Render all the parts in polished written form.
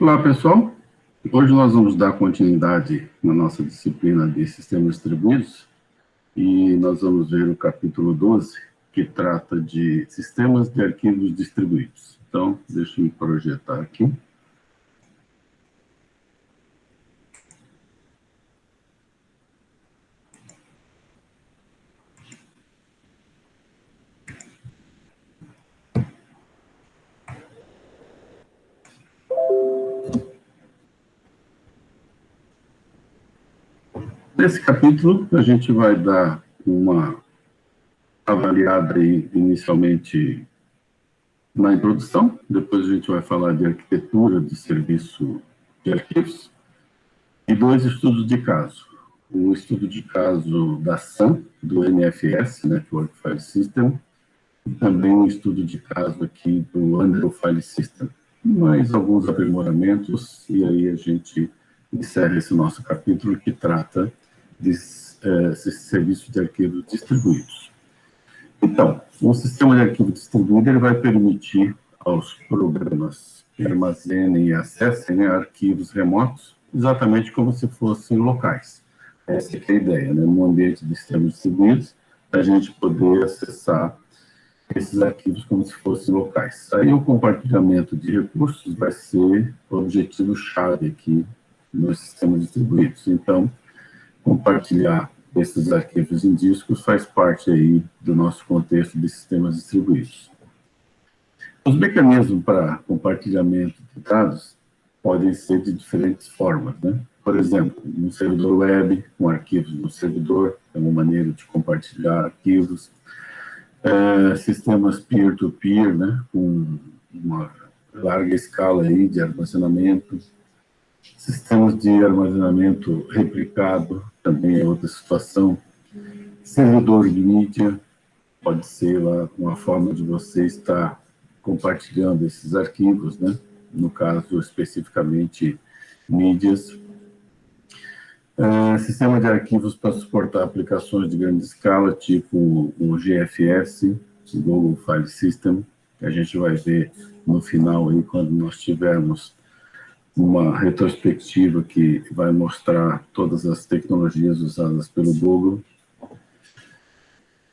Olá, pessoal. Hoje nós vamos dar continuidade na nossa disciplina de sistemas distribuídos e nós vamos ver o capítulo 12, que trata de sistemas de arquivos distribuídos. Então, deixa eu me projetar aqui. Nesse capítulo, a gente vai dar uma avaliada aí, inicialmente na introdução, depois a gente vai falar de arquitetura de serviço de arquivos e 2 estudos de caso. Um estudo de caso da SAM, do NFS, Network File System, e também um estudo de caso aqui do Andrew File System. Mais alguns aprimoramentos, e aí a gente encerra esse nosso capítulo que trata de serviços de arquivos distribuídos. Então, um sistema de arquivo distribuído ele vai permitir aos programas que armazenem e acessem arquivos remotos, exatamente como se fossem locais. Essa é a ideia, no ambiente de sistemas distribuídos, a gente poder acessar esses arquivos como se fossem locais. Aí o compartilhamento de recursos vai ser o objetivo-chave aqui nos sistemas distribuídos. Então, compartilhar esses arquivos em discos faz parte aí do nosso contexto de sistemas distribuídos. Os mecanismos para compartilhamento de dados podem ser de diferentes formas, Por exemplo, um servidor web, com arquivos no servidor, é uma maneira de compartilhar arquivos. Sistemas peer-to-peer, com uma larga escala aí de armazenamento. Sistemas de armazenamento replicado, também é outra situação. Servidor de mídia, pode ser lá uma forma de você estar compartilhando esses arquivos, No caso, especificamente, mídias. Sistema de arquivos para suportar aplicações de grande escala, tipo o GFS, Google File System, que a gente vai ver no final, aí, quando nós tivermos uma retrospectiva que vai mostrar todas as tecnologias usadas pelo Google.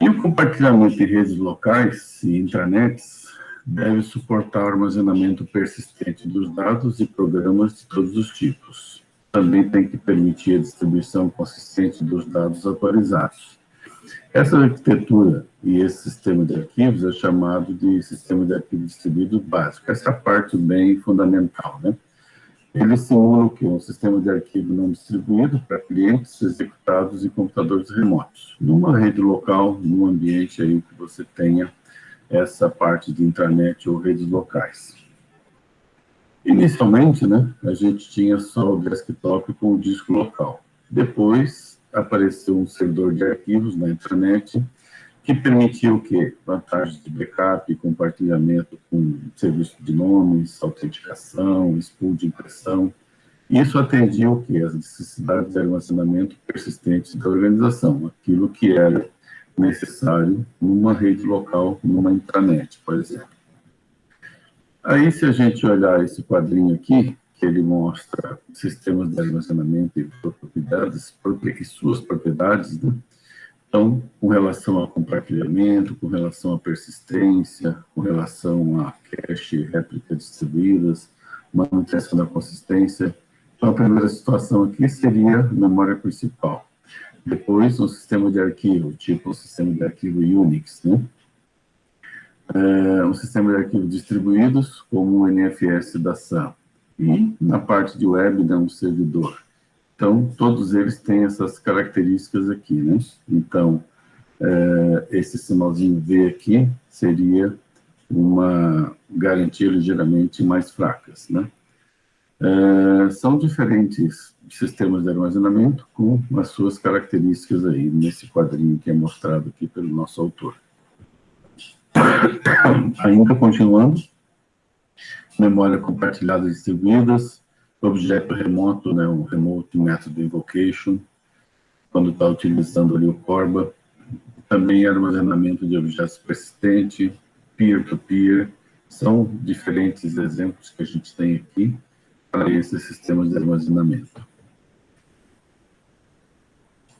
E o compartilhamento em redes locais e intranets deve suportar o armazenamento persistente dos dados e programas de todos os tipos. Também tem que permitir a distribuição consistente dos dados atualizados. Essa arquitetura e esse sistema de arquivos é chamado de sistema de arquivo distribuído básico. Essa é a parte bem fundamental, Ele simula o que? Um sistema de arquivo não distribuído para clientes executados em computadores remotos, numa rede local, num ambiente aí que você tenha essa parte de intranet ou redes locais. Inicialmente, a gente tinha só o desktop com o disco local. Depois, apareceu um servidor de arquivos na intranet, que permitia o quê? Vantagens de backup, compartilhamento com serviço de nomes, autenticação, spool de impressão. Isso atendia o quê? As necessidades de armazenamento persistentes da organização, aquilo que era necessário numa rede local, numa intranet, por exemplo. Aí, se a gente olhar esse quadrinho aqui, que ele mostra sistemas de armazenamento e suas propriedades, Então, com relação ao compartilhamento, com relação à persistência, com relação a cache e réplica distribuídas, manutenção da consistência. Então, a primeira situação aqui seria a memória principal. Depois, um sistema de arquivo, tipo um sistema de arquivo Unix, né? Um sistema de arquivos distribuídos, como o NFS da SAM. E, na parte de web, né, um servidor. Então, todos eles têm essas características aqui, né? Então, esse sinalzinho V aqui seria uma garantia ligeiramente mais fracas, né? São diferentes sistemas de armazenamento com as suas características aí, nesse quadrinho que é mostrado aqui pelo nosso autor. Ainda continuando, memória compartilhada distribuídas, objeto remoto, né, um remote method invocation, quando está utilizando ali o Corba, também armazenamento de objetos persistente, peer-to-peer, são diferentes exemplos que a gente tem aqui para esses sistemas de armazenamento.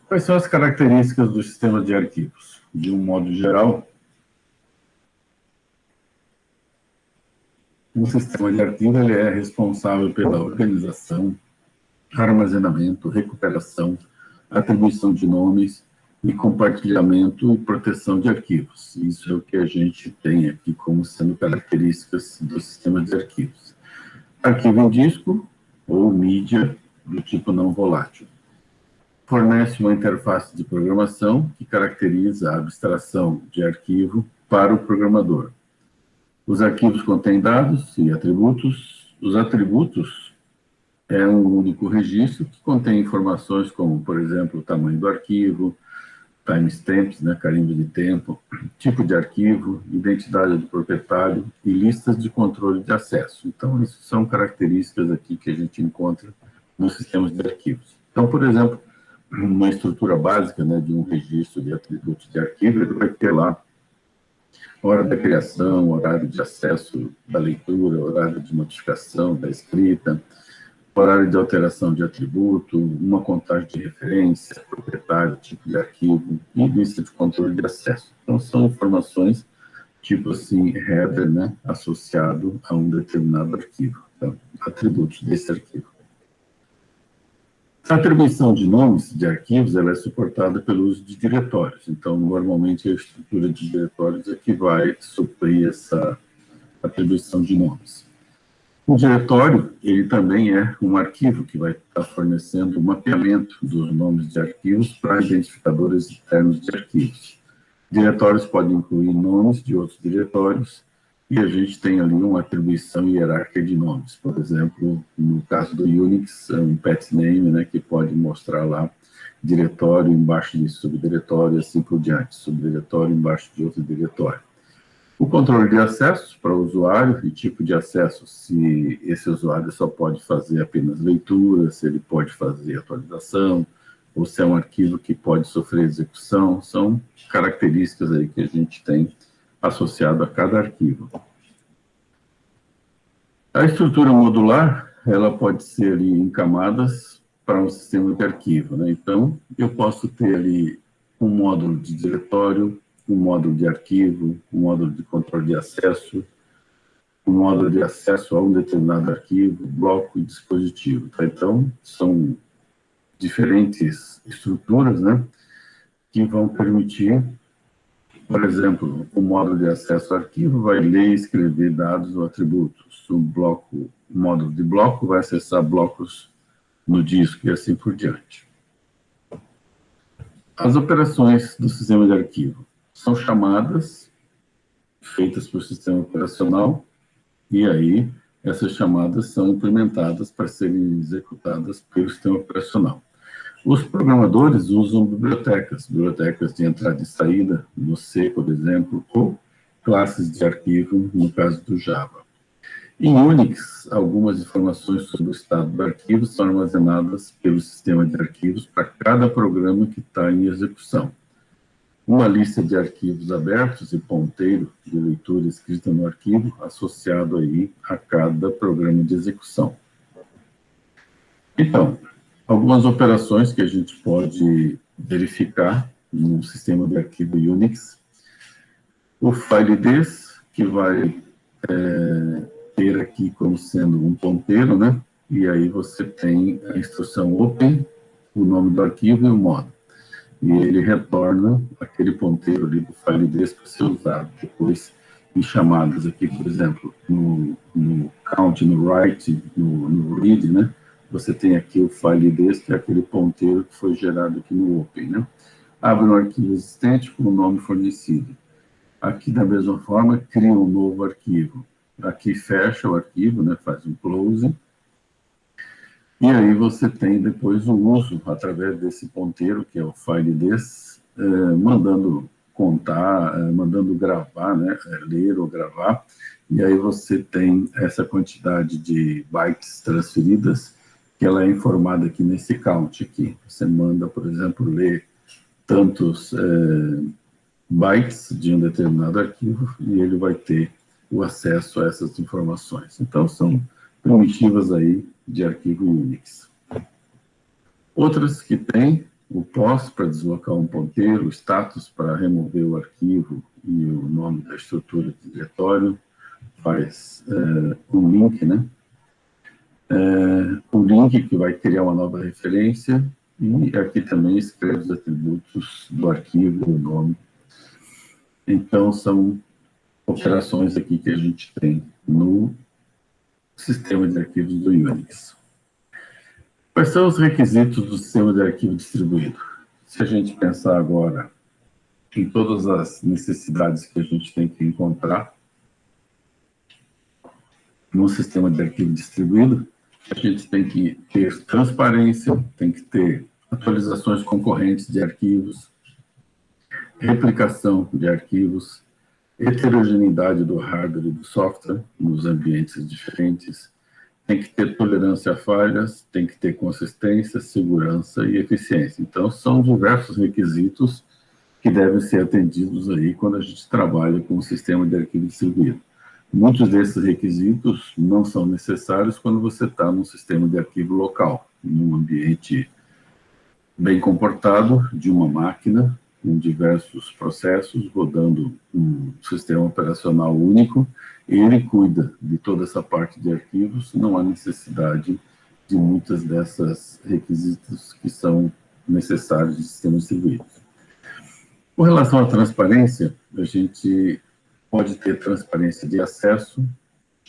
Quais são as características do sistema de arquivos? De um modo geral, um sistema de arquivo ele é responsável pela organização, armazenamento, recuperação, atribuição de nomes e compartilhamento e proteção de arquivos. Isso é o que a gente tem aqui como sendo características do sistema de arquivos. Arquivo em disco ou mídia do tipo não volátil. Fornece uma interface de programação que caracteriza a abstração de arquivo para o programador. Os arquivos contêm dados e atributos. Os atributos é um único registro que contém informações como, por exemplo, o tamanho do arquivo, timestamps, né, carimbo de tempo, tipo de arquivo, identidade do proprietário e listas de controle de acesso. Então, isso são características aqui que a gente encontra nos sistemas de arquivos. Então, por exemplo, uma estrutura básica, né, de um registro de atributos de arquivo, ele vai ter lá hora da criação, horário de acesso da leitura, horário de notificação da escrita, horário de alteração de atributo, uma contagem de referência, proprietário, tipo de arquivo e lista de controle de acesso. Então, são informações tipo assim, header, né, associado a um determinado arquivo, então, atributos desse arquivo. A atribuição de nomes de arquivos ela é suportada pelo uso de diretórios. Então, normalmente, a estrutura de diretórios é que vai suprir essa atribuição de nomes. O diretório, ele também é um arquivo que vai estar fornecendo o mapeamento dos nomes de arquivos para identificadores internos de arquivos. Diretórios podem incluir nomes de outros diretórios, e a gente tem ali uma atribuição hierárquica de nomes. Por exemplo, no caso do Unix, um pet name, né, que pode mostrar lá diretório embaixo de subdiretório, e assim por diante, subdiretório embaixo de outro diretório. O controle de acesso para o usuário e tipo de acesso, se esse usuário só pode fazer apenas leitura, se ele pode fazer atualização, ou se é um arquivo que pode sofrer execução, são características aí que a gente tem associado a cada arquivo. A estrutura modular, ela pode ser ali em camadas para um sistema de arquivo, né? Então, eu posso ter ali um módulo de diretório, um módulo de arquivo, um módulo de controle de acesso, um módulo de acesso a um determinado arquivo, bloco e dispositivo. Tá? Então, são diferentes estruturas, né, que vão permitir, por exemplo, o módulo de acesso ao arquivo vai ler e escrever dados ou atributos. O módulo de bloco vai acessar blocos no disco e assim por diante. As operações do sistema de arquivo são chamadas feitas por sistema operacional e aí essas chamadas são implementadas para serem executadas pelo sistema operacional. Os programadores usam bibliotecas de entrada e saída, no C, por exemplo, ou classes de arquivo, no caso do Java. Em Unix, algumas informações sobre o estado do arquivo são armazenadas pelo sistema de arquivos para cada programa que está em execução. Uma lista de arquivos abertos e ponteiro de leitura escrita no arquivo, associado aí a cada programa de execução. Então, algumas operações que a gente pode verificar num sistema de arquivo Unix. O FileDes, que vai ter aqui como sendo um ponteiro, né? E aí você tem a instrução open, o nome do arquivo e o modo. E ele retorna aquele ponteiro ali do FileDes para ser usado depois em chamadas aqui, por exemplo, no count, no write, no read, né? Você tem aqui o FileDes, que é aquele ponteiro que foi gerado aqui no open, né? Abre um arquivo existente com o nome fornecido. Aqui, da mesma forma, cria um novo arquivo. Aqui fecha o arquivo, né, faz um close. E aí você tem depois o uso, através desse ponteiro, que é o FileDes, mandando contar, mandando gravar, né, ler ou gravar. E aí você tem essa quantidade de bytes transferidas, que ela é informada aqui nesse count aqui. Você manda, por exemplo, ler tantos bytes de um determinado arquivo e ele vai ter o acesso a essas informações. Então, são primitivas aí de arquivo Unix. Outras que tem o POS para deslocar um ponteiro, o status para remover o arquivo e o nome da estrutura de diretório, faz um link, né? O link que vai criar uma nova referência e aqui também escreve os atributos do arquivo, o nome. Então, são operações aqui que a gente tem no sistema de arquivos do Unix. Quais são os requisitos do sistema de arquivo distribuído? Se a gente pensar agora em todas as necessidades que a gente tem que encontrar no sistema de arquivo distribuído, a gente tem que ter transparência, tem que ter atualizações concorrentes de arquivos, replicação de arquivos, heterogeneidade do hardware e do software nos ambientes diferentes, tem que ter tolerância a falhas, tem que ter consistência, segurança e eficiência. Então, são diversos requisitos que devem ser atendidos aí quando a gente trabalha com o sistema de arquivo distribuído. Muitos desses requisitos não são necessários quando você está num sistema de arquivo local, num ambiente bem comportado de uma máquina, com diversos processos, rodando um sistema operacional único, e ele cuida de toda essa parte de arquivos, não há necessidade de muitas dessas requisitos que são necessários de sistemas distribuídos. Com relação à transparência, a gente pode ter transparência de acesso,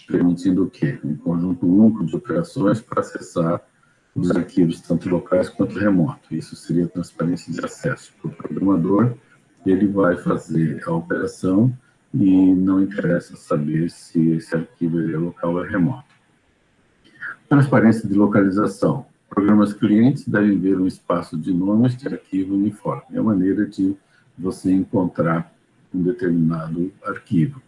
permitindo o quê? Um conjunto único de operações para acessar os arquivos, tanto locais quanto remoto. Isso seria transparência de acesso. Para o programador, ele vai fazer a operação e não interessa saber se esse arquivo é local ou é remoto. Transparência de localização. Programas clientes devem ver um espaço de nomes de arquivo uniforme. É a maneira de você encontrar um determinado arquivo.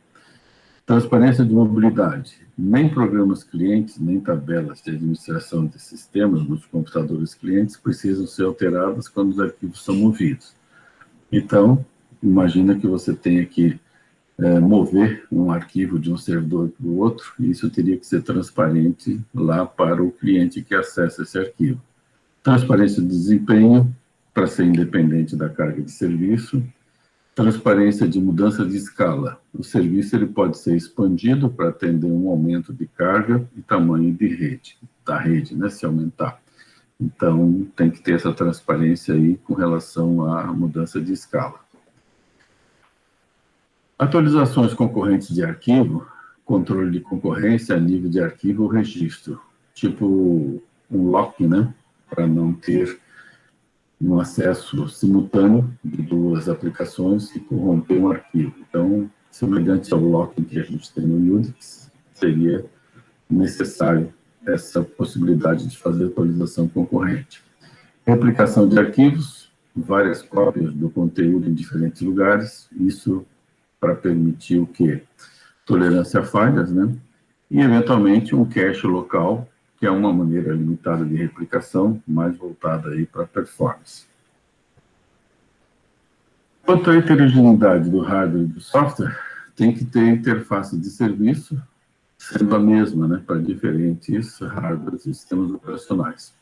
Transparência de mobilidade. Nem programas clientes, nem tabelas de administração de sistemas nos computadores clientes precisam ser alteradas quando os arquivos são movidos. Então, imagina que você tenha que mover um arquivo de um servidor para o outro, e isso teria que ser transparente lá para o cliente que acessa esse arquivo. Transparência de desempenho, para ser independente da carga de serviço. Transparência de mudança de escala. O serviço ele pode ser expandido para atender um aumento de carga e tamanho de rede, da rede, né, se aumentar. Então, tem que ter essa transparência aí com relação à mudança de escala. Atualizações concorrentes de arquivo, controle de concorrência a nível de arquivo ou registro, tipo um lock, né, para não ter um acesso simultâneo de duas aplicações e corromper um arquivo. Então, semelhante ao locking que a gente tem no Unix, seria necessário essa possibilidade de fazer atualização concorrente. Replicação de arquivos, várias cópias do conteúdo em diferentes lugares, isso para permitir o quê? Tolerância a falhas, né? E, eventualmente, um cache local, que é uma maneira limitada de replicação, mais voltada aí para performance. Quanto à heterogeneidade do hardware e do software, tem que ter interface de serviço, sendo a mesma, né, para diferentes hardwares e sistemas operacionais.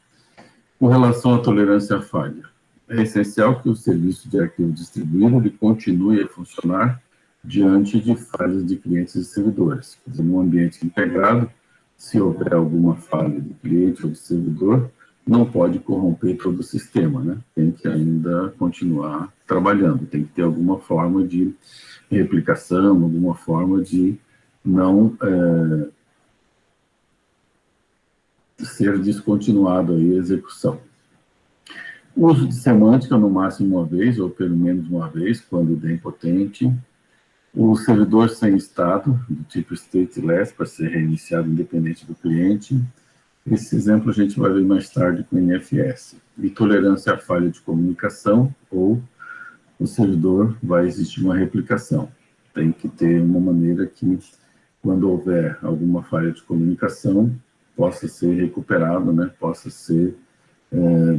Com relação à tolerância à falha, é essencial que o serviço de arquivo distribuído ele continue a funcionar diante de falhas de clientes e servidores. Quer dizer, num ambiente integrado, se houver alguma falha de cliente ou de servidor, não pode corromper todo o sistema, né? Tem que ainda continuar trabalhando, tem que ter alguma forma de replicação, alguma forma de não ser descontinuado aí a execução. O uso de semântica no máximo uma vez, ou pelo menos uma vez, quando idempotente. O servidor sem estado, do tipo stateless, para ser reiniciado independente do cliente. Esse exemplo a gente vai ver mais tarde com o NFS. E tolerância à falha de comunicação, ou o servidor vai existir uma replicação. Tem que ter uma maneira que, quando houver alguma falha de comunicação, possa ser recuperado, né? Possa ser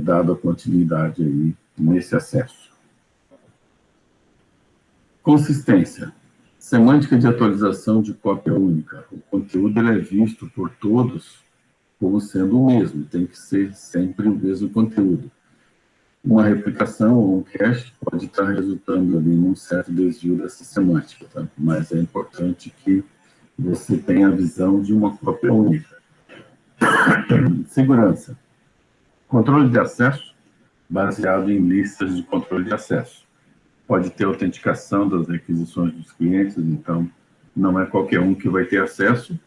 dado a continuidade aí nesse acesso. Consistência. Semântica de atualização de cópia única. O conteúdo ele é visto por todos como sendo o mesmo, tem que ser sempre o mesmo conteúdo. Uma replicação ou um cache pode estar resultando ali num certo desvio dessa semântica, tá? Mas é importante que você tenha a visão de uma cópia única. Segurança. Controle de acesso baseado em listas de controle de acesso. Pode ter autenticação das requisições dos clientes, então não é qualquer um que vai ter acesso.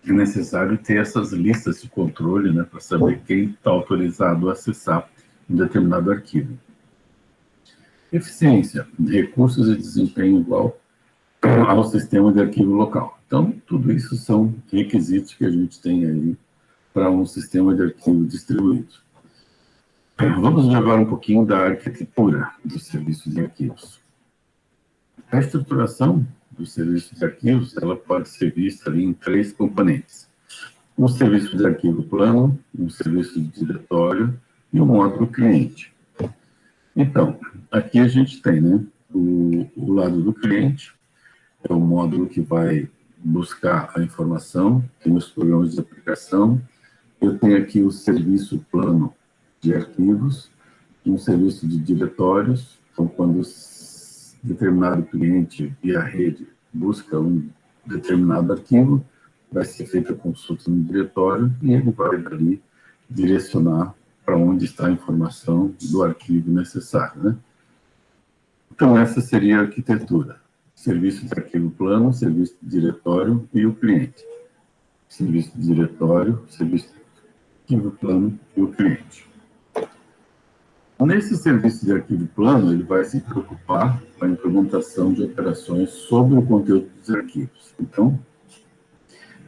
É necessário ter essas listas de controle, né, para saber quem está autorizado a acessar um determinado arquivo. Eficiência, recursos e desempenho igual ao sistema de arquivo local. Então, tudo isso são requisitos que a gente tem aí para um sistema de arquivo distribuído. Vamos ver agora um pouquinho da arquitetura do serviço de arquivos. A estruturação do serviço de arquivos ela pode ser vista ali em 3 componentes. Um serviço de arquivo plano, um serviço de diretório e um módulo cliente. Então, aqui a gente tem, né, o lado do cliente, é o módulo que vai buscar a informação, tem os programas de aplicação. Eu tenho aqui o serviço plano de arquivos, um serviço de diretórios, então quando determinado cliente via rede busca um determinado arquivo, vai ser feita a consulta no diretório e ele vai dali direcionar para onde está a informação do arquivo necessário, né? Então essa seria a arquitetura. Serviço de arquivo plano, serviço de diretório e o cliente. Serviço de diretório, serviço de arquivo plano e o cliente. Nesse serviço de arquivo plano, ele vai se preocupar com a implementação de operações sobre o conteúdo dos arquivos. Então,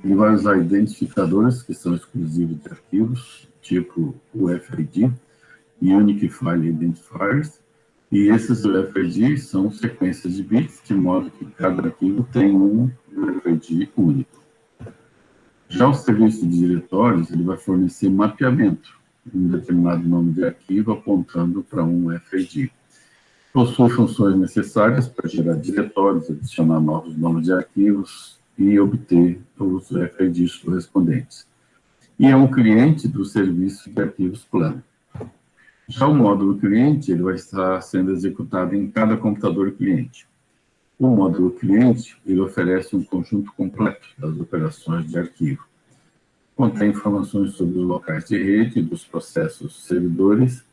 ele vai usar identificadores que são exclusivos de arquivos, tipo UFID, Unique File Identifiers, e esses UFID são sequências de bits, de modo que cada arquivo tem um UFID único. Já o serviço de diretórios, ele vai fornecer mapeamento, um determinado nome de arquivo apontando para um UFID. Possui funções necessárias para gerar diretórios, adicionar novos nomes de arquivos e obter os UFIDs correspondentes. E é um cliente do serviço de arquivos plano. Já o módulo cliente, ele vai estar sendo executado em cada computador cliente. O módulo cliente, ele oferece um conjunto completo das operações de arquivo. Contém informações sobre os locais de rede dos processos servidores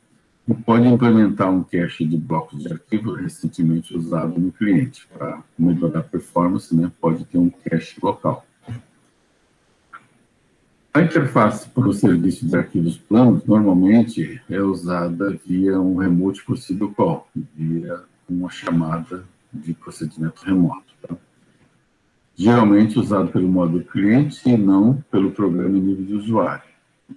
e pode implementar um cache de blocos de arquivo recentemente usado no cliente. Para melhorar a performance, né, pode ter um cache local. A interface para o serviço de arquivos planos normalmente é usada via um Remote Possible Call, via uma chamada de procedimento remoto. Tá? Geralmente usado pelo módulo cliente e não pelo programa em nível de usuário.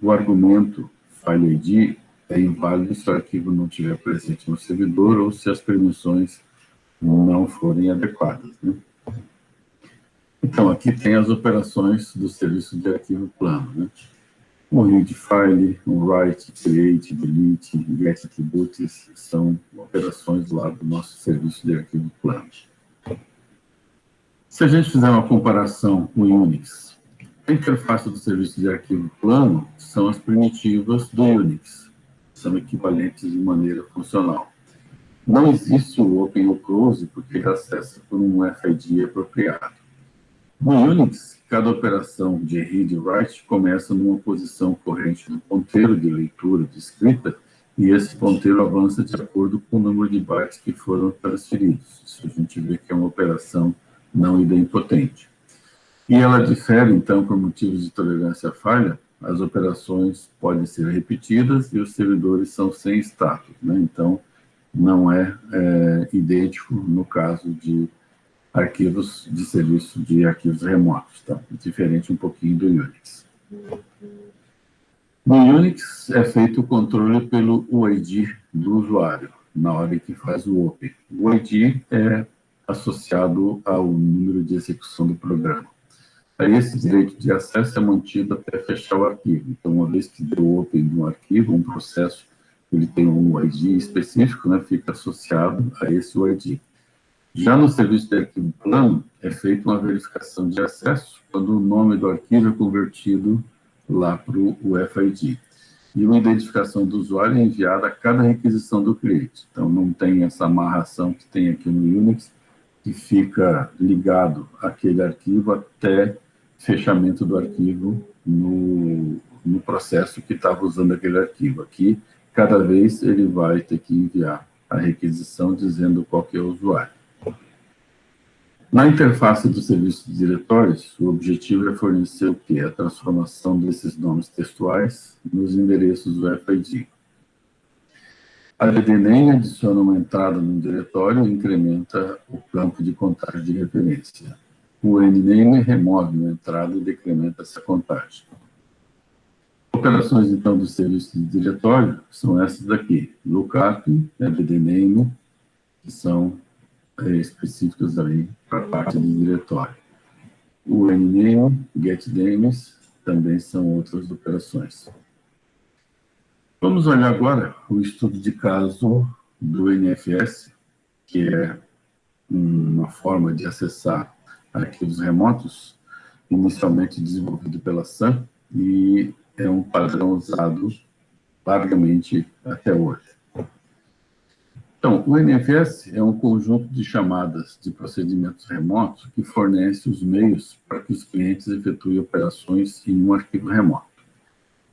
O argumento File ID é inválido se o arquivo não estiver presente no servidor ou se as permissões não forem adequadas. Né? Então, aqui tem as operações do serviço de arquivo plano. Né? Um read file, um write, create, delete, get attributes são operações lá do nosso serviço de arquivo plano. Se a gente fizer uma comparação com o Unix, a interface do serviço de arquivo plano são as primitivas do Unix. são equivalentes de maneira funcional. Não existe o open ou close, porque ele acessa por um FID apropriado. No Unix, cada operação de read e write começa numa posição corrente do ponteiro de leitura de escrita, e esse ponteiro avança de acordo com o número de bytes que foram transferidos. Isso a gente vê que é uma operação não idempotente. E ela difere, então, por motivos de tolerância à falha, as operações podem ser repetidas e os servidores são sem status, né? Então, não é idêntico no caso de arquivos de serviço de arquivos remotos, tá? Diferente um pouquinho do Unix. No Unix é feito o controle pelo UID do usuário, na hora que faz o open. O UID é associado ao número de execução do programa. Aí esse direito de acesso é mantido até fechar o arquivo. Então, uma vez que deu open no arquivo, um processo, ele tem um UID específico, né, fica associado a esse UID. Já no serviço de arquivo plano, é feita uma verificação de acesso quando o nome do arquivo é convertido lá para o UFID. E uma identificação do usuário é enviada a cada requisição do cliente. Então, não tem essa amarração que tem aqui no Unix, que fica ligado àquele arquivo até fechamento do arquivo no processo que estava usando aquele arquivo. Aqui, cada vez ele vai ter que enviar a requisição dizendo qual que é o usuário. Na interface do serviço de diretórios, o objetivo é fornecer o quê? A transformação desses nomes textuais nos endereços UFID. A ddname adiciona uma entrada no diretório e incrementa o campo de contagem de referência. O nname remove uma entrada e decrementa essa contagem. Operações, então, do serviço de diretório são essas daqui. Lookup, ddname, que são específicas aí para a parte do diretório. O nname, getnames, também são outras operações. Vamos olhar agora o estudo de caso do NFS, que é uma forma de acessar arquivos remotos, inicialmente desenvolvido pela Sun, e é um padrão usado largamente até hoje. Então, o NFS é um conjunto de chamadas de procedimentos remotos que fornece os meios para que os clientes efetuem operações em um arquivo remoto.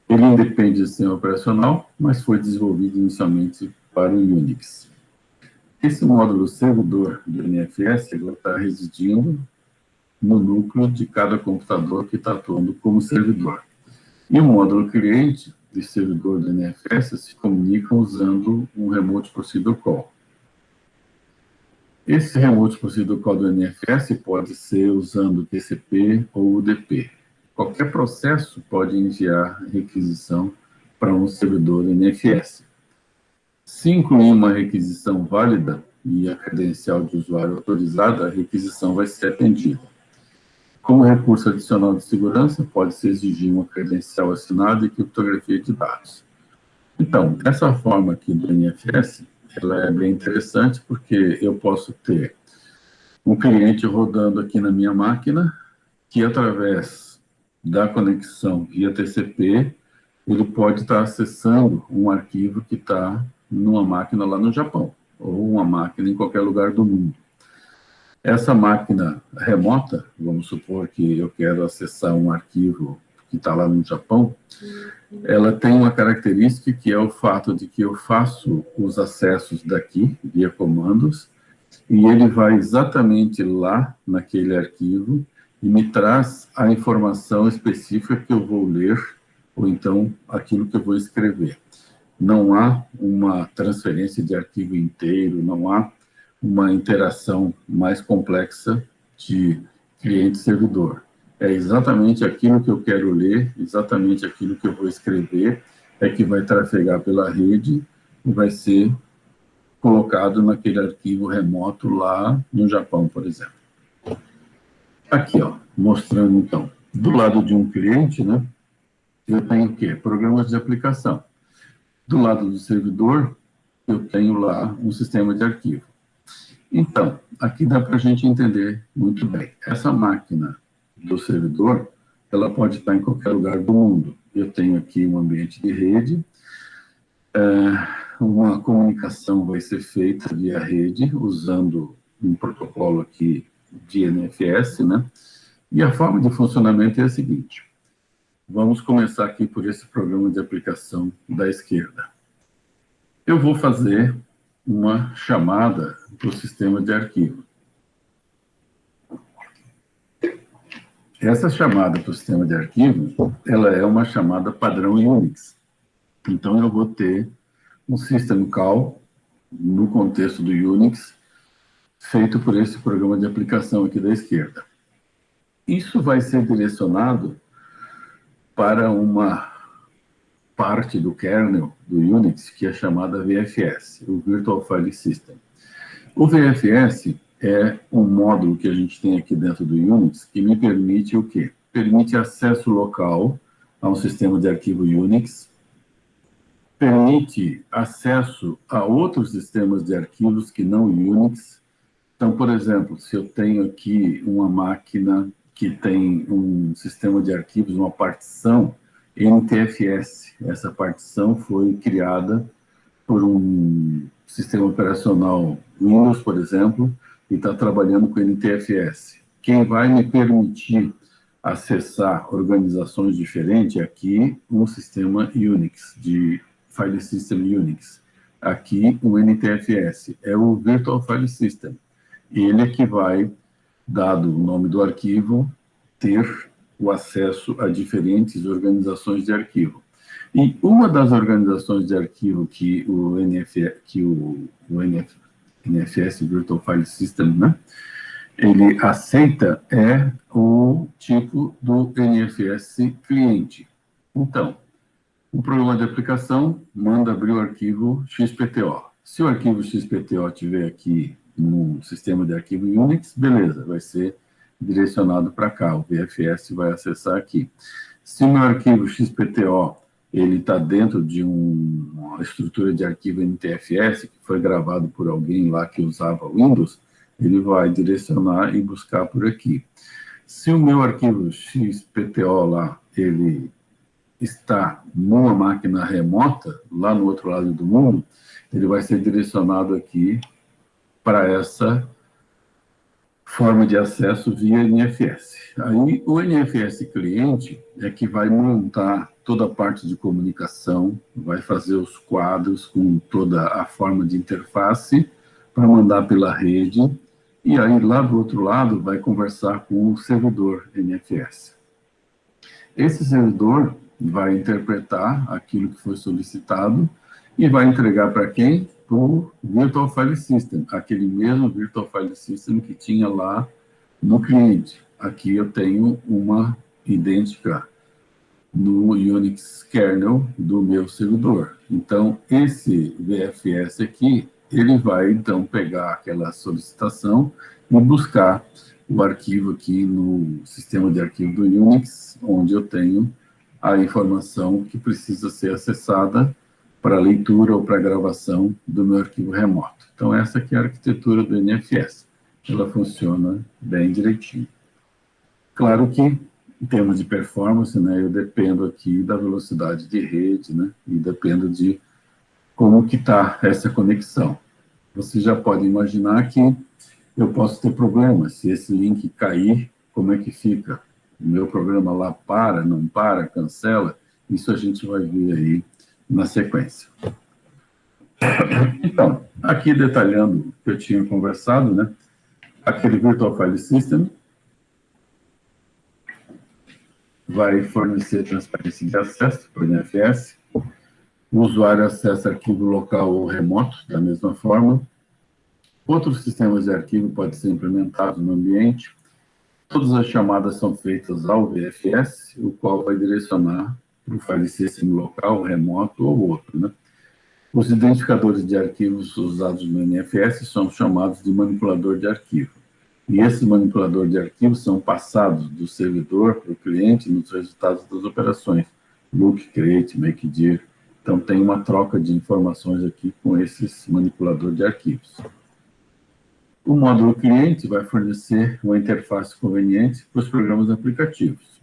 Ele independe do sistema operacional, mas foi desenvolvido inicialmente para o Unix. Esse módulo servidor do NFS está residindo no núcleo de cada computador que está atuando como servidor. E o módulo cliente e servidor do NFS se comunicam usando um Remote Procedure Call. Esse Remote Procedure Call do NFS pode ser usando TCP ou UDP. Qualquer processo pode enviar requisição para um servidor NFS. Se incluir uma requisição válida e a credencial de usuário autorizada, a requisição vai ser atendida. Como recurso adicional de segurança, pode-se exigir uma credencial assinada e criptografia de dados. Então, essa forma aqui do NFS, ela é bem interessante porque eu posso ter um cliente rodando aqui na minha máquina que, através da conexão via TCP, ele pode estar acessando um arquivo que está numa máquina lá no Japão, ou uma máquina em qualquer lugar do mundo. Essa máquina remota, vamos supor que eu quero acessar um arquivo que está lá no Japão, ela tem uma característica que é o fato de que eu faço os acessos daqui, via comandos, e ele vai exatamente lá naquele arquivo e me traz a informação específica que eu vou ler, ou então aquilo que eu vou escrever. Não há uma transferência de arquivo inteiro, não há uma interação mais complexa de cliente-servidor. É exatamente aquilo que eu quero ler, exatamente aquilo que eu vou escrever, é que vai trafegar pela rede e vai ser colocado naquele arquivo remoto lá no Japão, por exemplo. Aqui, ó, mostrando então, do lado de um cliente, né, eu tenho o quê? Programas de aplicação. Do lado do servidor, eu tenho lá um sistema de arquivo. Então, aqui dá para a gente entender muito bem. Essa máquina do servidor, ela pode estar em qualquer lugar do mundo. Eu tenho aqui um ambiente de rede, Uma comunicação vai ser feita via rede, usando um protocolo aqui de NFS, né? E a forma de funcionamento é a seguinte. Vamos começar aqui por esse programa de aplicação da esquerda. Eu vou fazer uma chamada para o sistema de arquivo. Essa chamada para o sistema de arquivo, ela é uma chamada padrão Unix. Então, eu vou ter um system call, no contexto do Unix, feito por esse programa de aplicação aqui da esquerda. Isso vai ser direcionado para uma parte do kernel do Unix, que é chamada VFS, o Virtual File System. O VFS é um módulo que a gente tem aqui dentro do Unix que me permite o quê? Permite acesso local a um sistema de arquivo Unix, permite acesso a outros sistemas de arquivos que não Unix. Então, por exemplo, se eu tenho aqui uma máquina que tem um sistema de arquivos, uma partição NTFS, essa partição foi criada por um sistema operacional Windows, por exemplo, e está trabalhando com NTFS. Quem vai me permitir acessar organizações diferentes é aqui um sistema Unix, de File System Unix. Aqui o NTFS é o Virtual File System. Ele é que vai, dado o nome do arquivo, ter o acesso a diferentes organizações de arquivo. E uma das organizações de arquivo que o NFS, Virtual File System, né, ele aceita é o tipo do NFS cliente. Então, o programa de aplicação manda abrir o arquivo XPTO. Se o arquivo XPTO estiver aqui no sistema de arquivo Unix, beleza, vai ser direcionado para cá, o VFS vai acessar aqui. Se o meu arquivo XPTO ele está dentro de uma estrutura de arquivo NTFS, que foi gravado por alguém lá que usava Windows, ele vai direcionar e buscar por aqui. Se o meu arquivo XPTO lá, ele está numa máquina remota, lá no outro lado do mundo, ele vai ser direcionado aqui para essa forma de acesso via NFS. Aí o NFS cliente é que vai montar toda a parte de comunicação, vai fazer os quadros com toda a forma de interface para mandar pela rede, e aí lá do outro lado vai conversar com o servidor NFS. Esse servidor vai interpretar aquilo que foi solicitado e vai entregar para quem? Para o Virtual File System, aquele mesmo Virtual File System que tinha lá no cliente. Aqui eu tenho uma idêntica no Unix kernel do meu servidor. Então, esse VFS aqui, ele vai, então, pegar aquela solicitação e buscar o arquivo aqui no sistema de arquivo do Unix, onde eu tenho a informação que precisa ser acessada para leitura ou para gravação do meu arquivo remoto. Então, essa aqui é a arquitetura do NFS. Ela funciona bem direitinho. Claro que, em termos de performance, né, eu dependo aqui da velocidade de rede, né, e dependo de como que está essa conexão. Você já pode imaginar que eu posso ter problemas. Se esse link cair, como é que fica? O meu programa lá para, não para, cancela? Isso a gente vai ver aí na sequência. Então, aqui detalhando o que eu tinha conversado, né? Aquele Virtual File System vai fornecer transparência de acesso para o NFS. O usuário acessa arquivo local ou remoto, da mesma forma. Outros sistemas de arquivo podem ser implementados no ambiente. Todas as chamadas são feitas ao VFS, o qual vai direcionar para o File System local, remoto ou outro, né? Os identificadores de arquivos usados no NFS são chamados de manipulador de arquivo. E esses manipuladores de arquivos são passados do servidor para o cliente nos resultados das operações. Look, create, make, dir. Então, tem uma troca de informações aqui com esses manipuladores de arquivos. O módulo cliente vai fornecer uma interface conveniente para os programas aplicativos.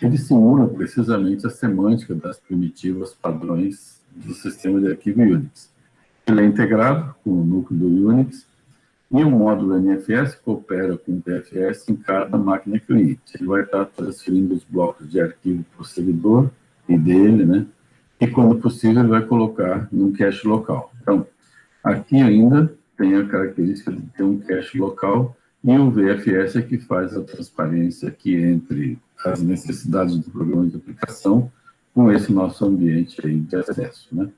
Ele simula precisamente a semântica das primitivas padrões do sistema de arquivo Unix. Ele é integrado com o núcleo do Unix e o módulo NFS coopera com o PFS em cada máquina cliente. Ele vai estar transferindo os blocos de arquivo para o servidor e dele, né? E, quando possível, ele vai colocar num cache local. Então, aqui ainda tem a característica de ter um cache local e o VFS é que faz a transparência aqui entre as necessidades do programa de aplicação com esse nosso ambiente aí de acesso, né?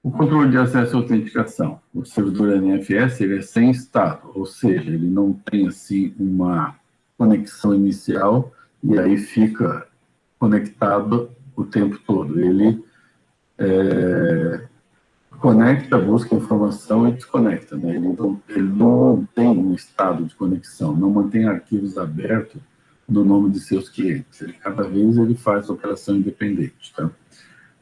O controle de acesso e autenticação. O servidor NFS ele é sem estado, ou seja, ele não tem assim uma conexão inicial e aí fica conectado o tempo todo. Ele conecta, busca informação e desconecta, né? Ele não tem um estado de conexão, não mantém arquivos abertos no nome de seus clientes. Cada vez ele faz operação independente, tá?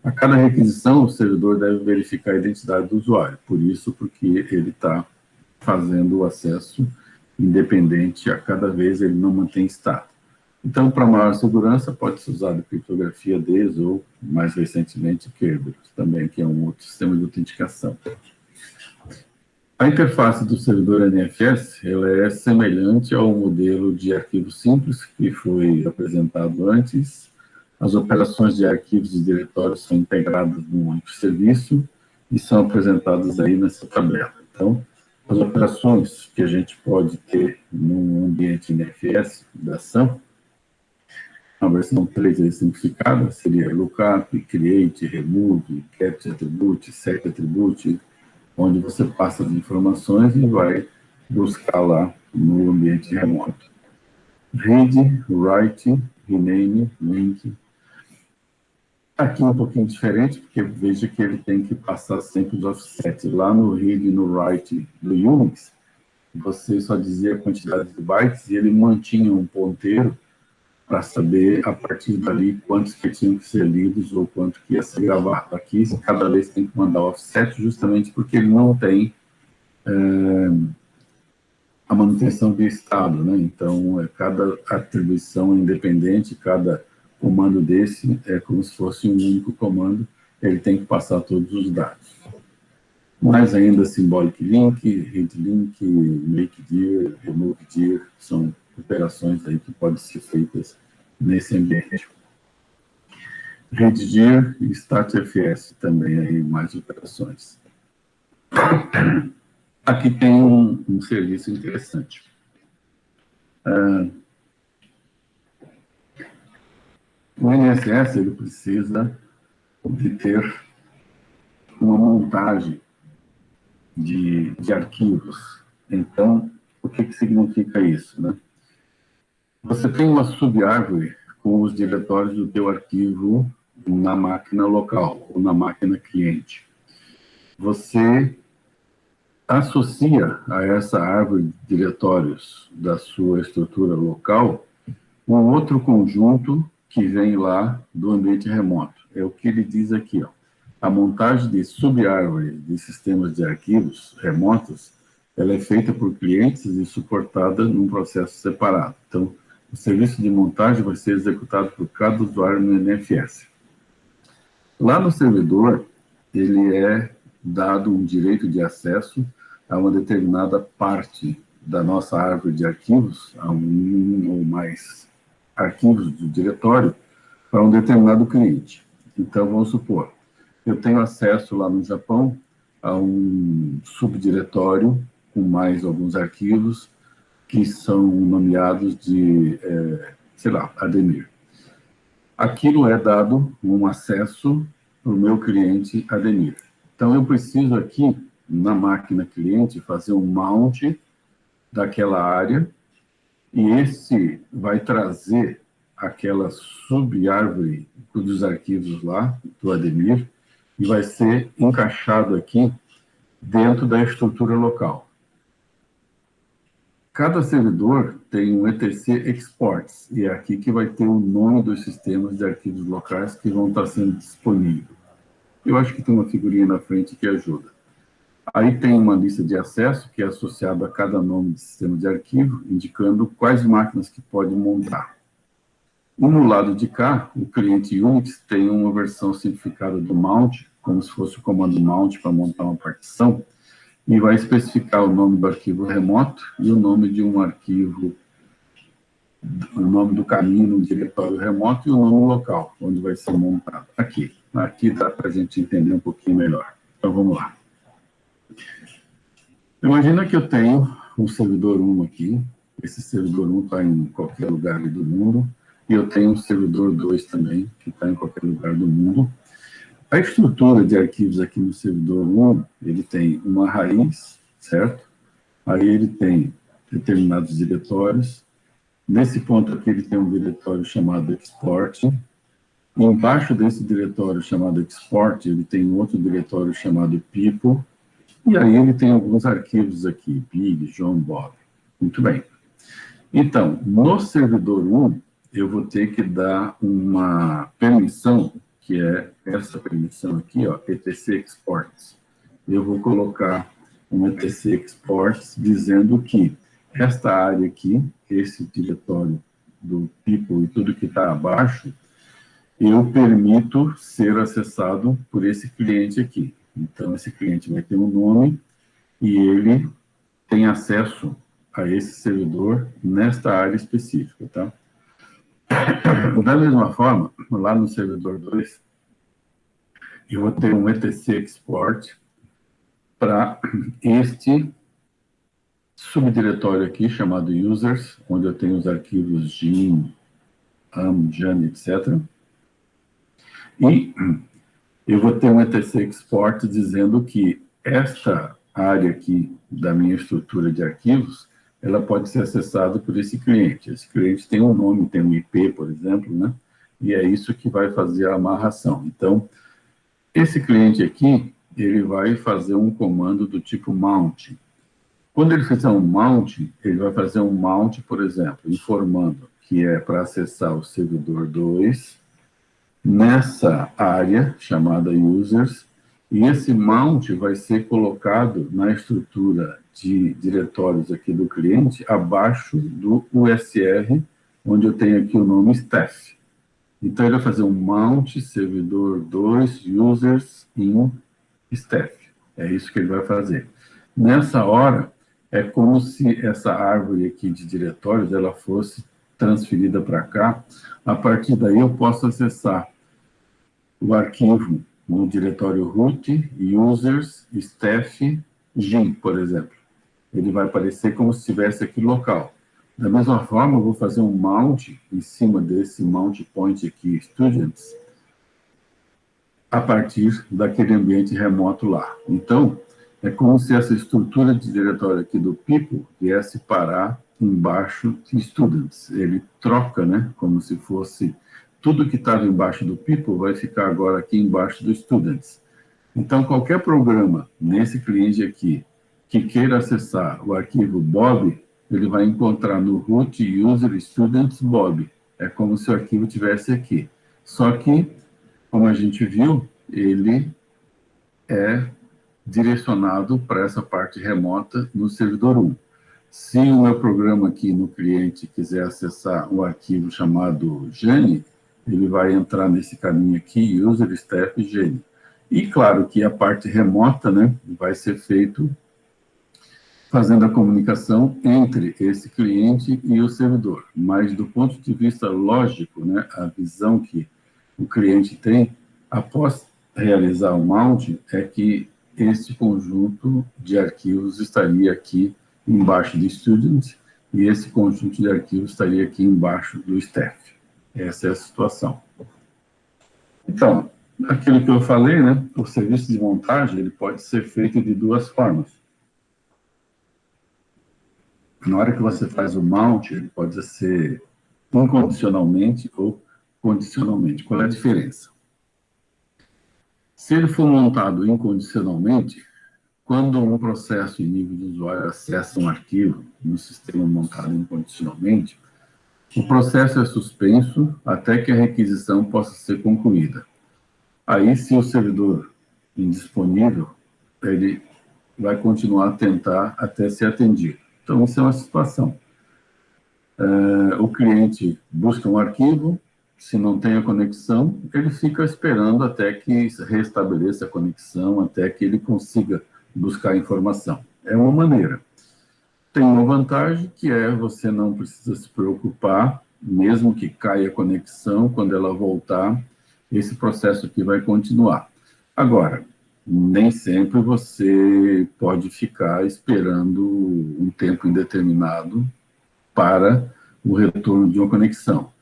A cada requisição, o servidor deve verificar a identidade do usuário, por isso, porque ele está fazendo o acesso independente, a cada vez ele não mantém estado. Então, para maior segurança, pode-se usar a criptografia DES ou, mais recentemente, Kerberos, também, que é um outro sistema de autenticação. A interface do servidor NFS ela é semelhante ao modelo de arquivo simples que foi apresentado antes. As operações de arquivos e diretórios são integradas num único serviço e são apresentadas aí nessa tabela. Então, as operações que a gente pode ter num ambiente NFS da ação, a versão 3 aí simplificada seria lookup, create, remove, get attribute, set attribute, onde você passa as informações e vai buscar lá no ambiente remoto. Read, write, rename, link. Aqui um pouquinho diferente, porque veja que ele tem que passar sempre os offsets. Lá no read e no write do Unix, você só dizia a quantidade de bytes e ele mantinha um ponteiro para saber, a partir dali, quantos que tinham que ser lidos ou quanto que ia ser gravado. Aqui, cada vez tem que mandar offset, justamente porque ele não tem a manutenção de estado, né? Então, cada atribuição é independente, cada comando desse é como se fosse um único comando, ele tem que passar todos os dados. Mais ainda, symbolic link, read link, make dir, remove dir, são operações aí que podem ser feitas nesse ambiente. Redigir e StartFS também aí mais operações. Aqui tem um serviço interessante. O INSS ele precisa de ter uma montagem de arquivos. Então, o que significa isso, né? Você tem uma subárvore com os diretórios do teu arquivo na máquina local ou na máquina cliente. Você associa a essa árvore de diretórios da sua estrutura local um outro conjunto que vem lá do ambiente remoto. É o que ele diz aqui, ó. A montagem de subárvores de sistemas de arquivos remotos, ela é feita por clientes e suportada num processo separado. Então, o serviço de montagem vai ser executado por cada usuário no NFS. Lá no servidor, ele é dado um direito de acesso a uma determinada parte da nossa árvore de arquivos, a um ou mais arquivos do diretório, para um determinado cliente. Então, vamos supor, eu tenho acesso lá no Japão a um subdiretório com mais alguns arquivos que são nomeados de, sei lá, Ademir. Aquilo é dado um acesso para o meu cliente Ademir. Então, eu preciso aqui, na máquina cliente, fazer um mount daquela área e esse vai trazer aquela subárvore dos arquivos lá, do Ademir, e vai ser encaixado aqui dentro da estrutura local. Cada servidor tem um etc exports, e é aqui que vai ter o nome dos sistemas de arquivos locais que vão estar sendo disponíveis. Eu acho que tem uma figurinha na frente que ajuda. Aí tem uma lista de acesso que é associada a cada nome de sistema de arquivo, indicando quais máquinas que pode montar. E no lado de cá, o cliente Unix tem uma versão simplificada do mount, como se fosse o comando mount para montar uma partição, e vai especificar o nome do arquivo remoto e o nome de um arquivo, o nome do caminho no diretório remoto e o nome local, onde vai ser montado. Aqui dá para a gente entender um pouquinho melhor. Então, vamos lá. Imagina que eu tenho um servidor 1 aqui, esse servidor 1 está em qualquer lugar do mundo, e eu tenho um servidor 2 também, que está em qualquer lugar do mundo. A estrutura de arquivos aqui no servidor 1, ele tem uma raiz, certo? Aí ele tem determinados diretórios. Nesse ponto aqui ele tem um diretório chamado export. Embaixo desse diretório chamado export, ele tem um outro diretório chamado people. E aí ele tem alguns arquivos aqui, Big, John, Bob. Muito bem. Então, no servidor 1, eu vou ter que dar uma permissão, que é essa permissão aqui, ó, etc exports. Eu vou colocar um etc exports dizendo que esta área aqui, esse diretório do people e tudo que está abaixo, eu permito ser acessado por esse cliente aqui. Então, esse cliente vai ter um nome e ele tem acesso a esse servidor nesta área específica, tá? Da mesma forma, lá no servidor 2, eu vou ter um etc export para este subdiretório aqui, chamado users, onde eu tenho os arquivos gin, jan, etc. E eu vou ter um etc export dizendo que esta área aqui da minha estrutura de arquivos, ela pode ser acessada por esse cliente. Esse cliente tem um nome, tem um IP, por exemplo, né? E é isso que vai fazer a amarração. Então, esse cliente aqui, ele vai fazer um comando do tipo mount. Quando ele fizer um mount, ele vai fazer um mount, por exemplo, informando que é para acessar o servidor 2, nessa área chamada users, e esse mount vai ser colocado na estrutura de diretórios aqui do cliente, abaixo do USR, onde eu tenho aqui o nome staff. Então, ele vai fazer um mount servidor 2 users in staff. É isso que ele vai fazer. Nessa hora, é como se essa árvore aqui de diretórios ela fosse transferida para cá. A partir daí, eu posso acessar o arquivo no diretório root, users, staff, gin, por exemplo. Ele vai aparecer como se estivesse aqui local. Da mesma forma, eu vou fazer um mount em cima desse mount point aqui, students, a partir daquele ambiente remoto lá. Então, é como se essa estrutura de diretório aqui do people viesse parar embaixo de students. Ele troca, né, como se fosse tudo que estava embaixo do people vai ficar agora aqui embaixo do students. Então, qualquer programa nesse cliente aqui que queira acessar o arquivo Bob, ele vai encontrar no root user students Bob. É como se o arquivo tivesse aqui. Só que, como a gente viu, ele é direcionado para essa parte remota no servidor 1. Se o meu programa aqui no cliente quiser acessar um arquivo chamado Gene, ele vai entrar nesse caminho aqui, user, staff, Gene. E claro que a parte remota, né, vai ser feito fazendo a comunicação entre esse cliente e o servidor. Mas do ponto de vista lógico, né, a visão que o cliente tem, após realizar o mount, é que este conjunto de arquivos estaria aqui embaixo de student e esse conjunto de arquivos estaria aqui embaixo do staff. Essa é a situação. Então, aquilo que eu falei, né, o serviço de montagem ele pode ser feito de duas formas. Na hora que você faz o mount, ele pode ser incondicionalmente ou condicionalmente. Qual é a diferença? Se ele for montado incondicionalmente, quando um processo em nível de usuário acessa um arquivo no sistema montado incondicionalmente, o processo é suspenso até que a requisição possa ser concluída. Aí, se o servidor indisponível, ele vai continuar a tentar até ser atendido. Então, isso é uma situação. O cliente busca um arquivo, se não tem a conexão, ele fica esperando até que restabeleça a conexão, até que ele consiga buscar informação. É uma maneira. Tem uma vantagem, que é você não precisa se preocupar, mesmo que caia a conexão, quando ela voltar, esse processo aqui vai continuar. Agora, nem sempre você pode ficar esperando um tempo indeterminado para o retorno de uma conexão.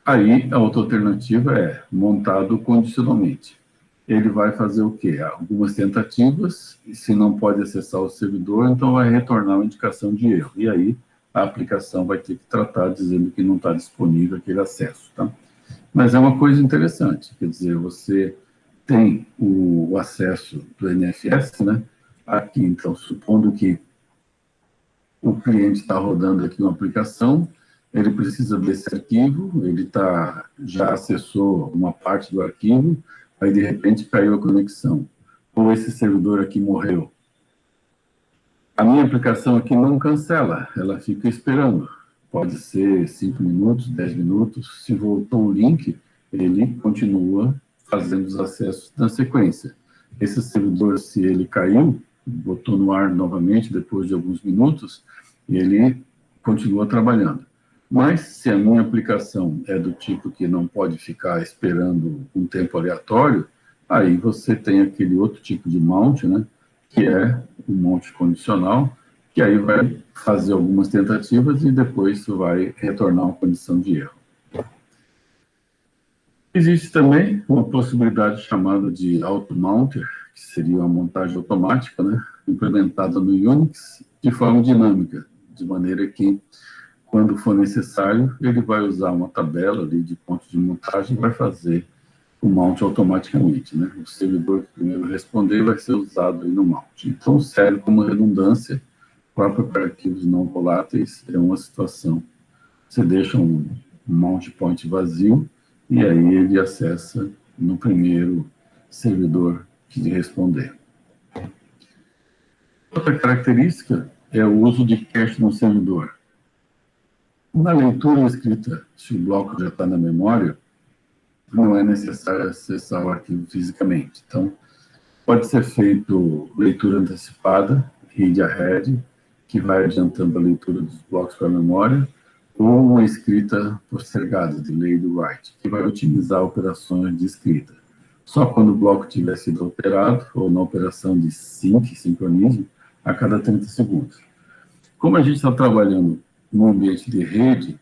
Aí, a outra alternativa é montado condicionalmente. Ele vai fazer o quê? Algumas tentativas, e se não pode acessar o servidor, então vai retornar uma indicação de erro. E aí, a aplicação vai ter que tratar dizendo que não está disponível aquele acesso, tá? Mas é uma coisa interessante, quer dizer, você tem o acesso do NFS, né? Aqui, então, supondo que o cliente está rodando aqui uma aplicação, ele precisa desse arquivo, ele já acessou uma parte do arquivo, aí de repente caiu a conexão, ou esse servidor aqui morreu. A minha aplicação aqui não cancela, ela fica esperando. Pode ser 5 minutos, 10 minutos, se voltou o link, ele continua fazendo os acessos na sequência. Esse servidor, se ele caiu, botou no ar novamente depois de alguns minutos, ele continua trabalhando. Mas, se a minha aplicação é do tipo que não pode ficar esperando um tempo aleatório, aí você tem aquele outro tipo de mount, né, que é o mount condicional, que aí vai fazer algumas tentativas e depois vai retornar uma condição de erro. Existe também uma possibilidade chamada de auto-mounter, que seria uma montagem automática, né, implementada no Unix de forma dinâmica, de maneira que, quando for necessário, ele vai usar uma tabela ali de pontos de montagem e vai fazer o mount automaticamente, né? O servidor que primeiro responder vai ser usado aí no mount. Então, serve como redundância, próprio para arquivos não voláteis, é uma situação. Você deixa um mount point vazio e aí ele acessa no primeiro servidor que lhe responder. Outra característica é o uso de cache no servidor. Na leitura escrita, se o bloco já está na memória, não é necessário acessar o arquivo fisicamente. Então, pode ser feito leitura antecipada, read ahead, que vai adiantando a leitura dos blocos para a memória, ou uma escrita postergada, delayed write, que vai otimizar operações de escrita. Só quando o bloco tiver sido alterado, ou na operação de sync, sincronismo, a cada 30 segundos. Como a gente está trabalhando no ambiente de rede,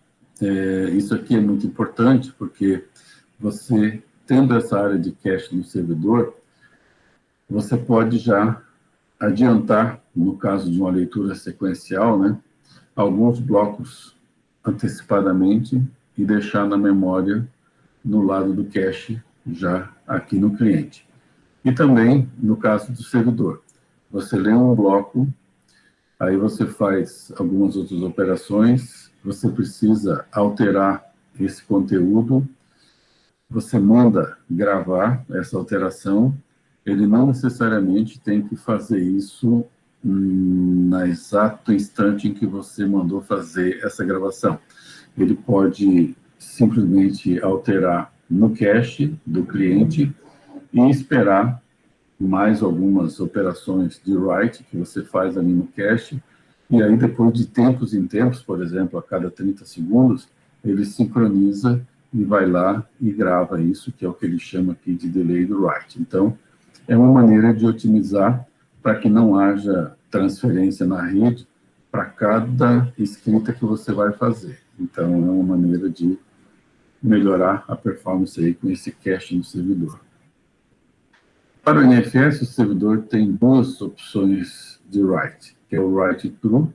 isso aqui é muito importante, porque você, tendo essa área de cache no servidor, você pode já adiantar, no caso de uma leitura sequencial, né, alguns blocos antecipadamente e deixar na memória no lado do cache, já aqui no cliente. E também, no caso do servidor, você lê um bloco, aí você faz algumas outras operações, você precisa alterar esse conteúdo, você manda gravar essa alteração, ele não necessariamente tem que fazer isso no exato instante em que você mandou fazer essa gravação. Ele pode simplesmente alterar no cache do cliente e esperar mais algumas operações de write que você faz ali no cache, e aí depois de tempos em tempos, por exemplo, a cada 30 segundos, ele sincroniza e vai lá e grava isso, que é o que ele chama aqui de delayed write. Então, é uma maneira de otimizar para que não haja transferência na rede para cada escrita que você vai fazer. Então, é uma maneira de melhorar a performance aí com esse cache no servidor. Para o NFS, o servidor tem duas opções de write, que é o write true,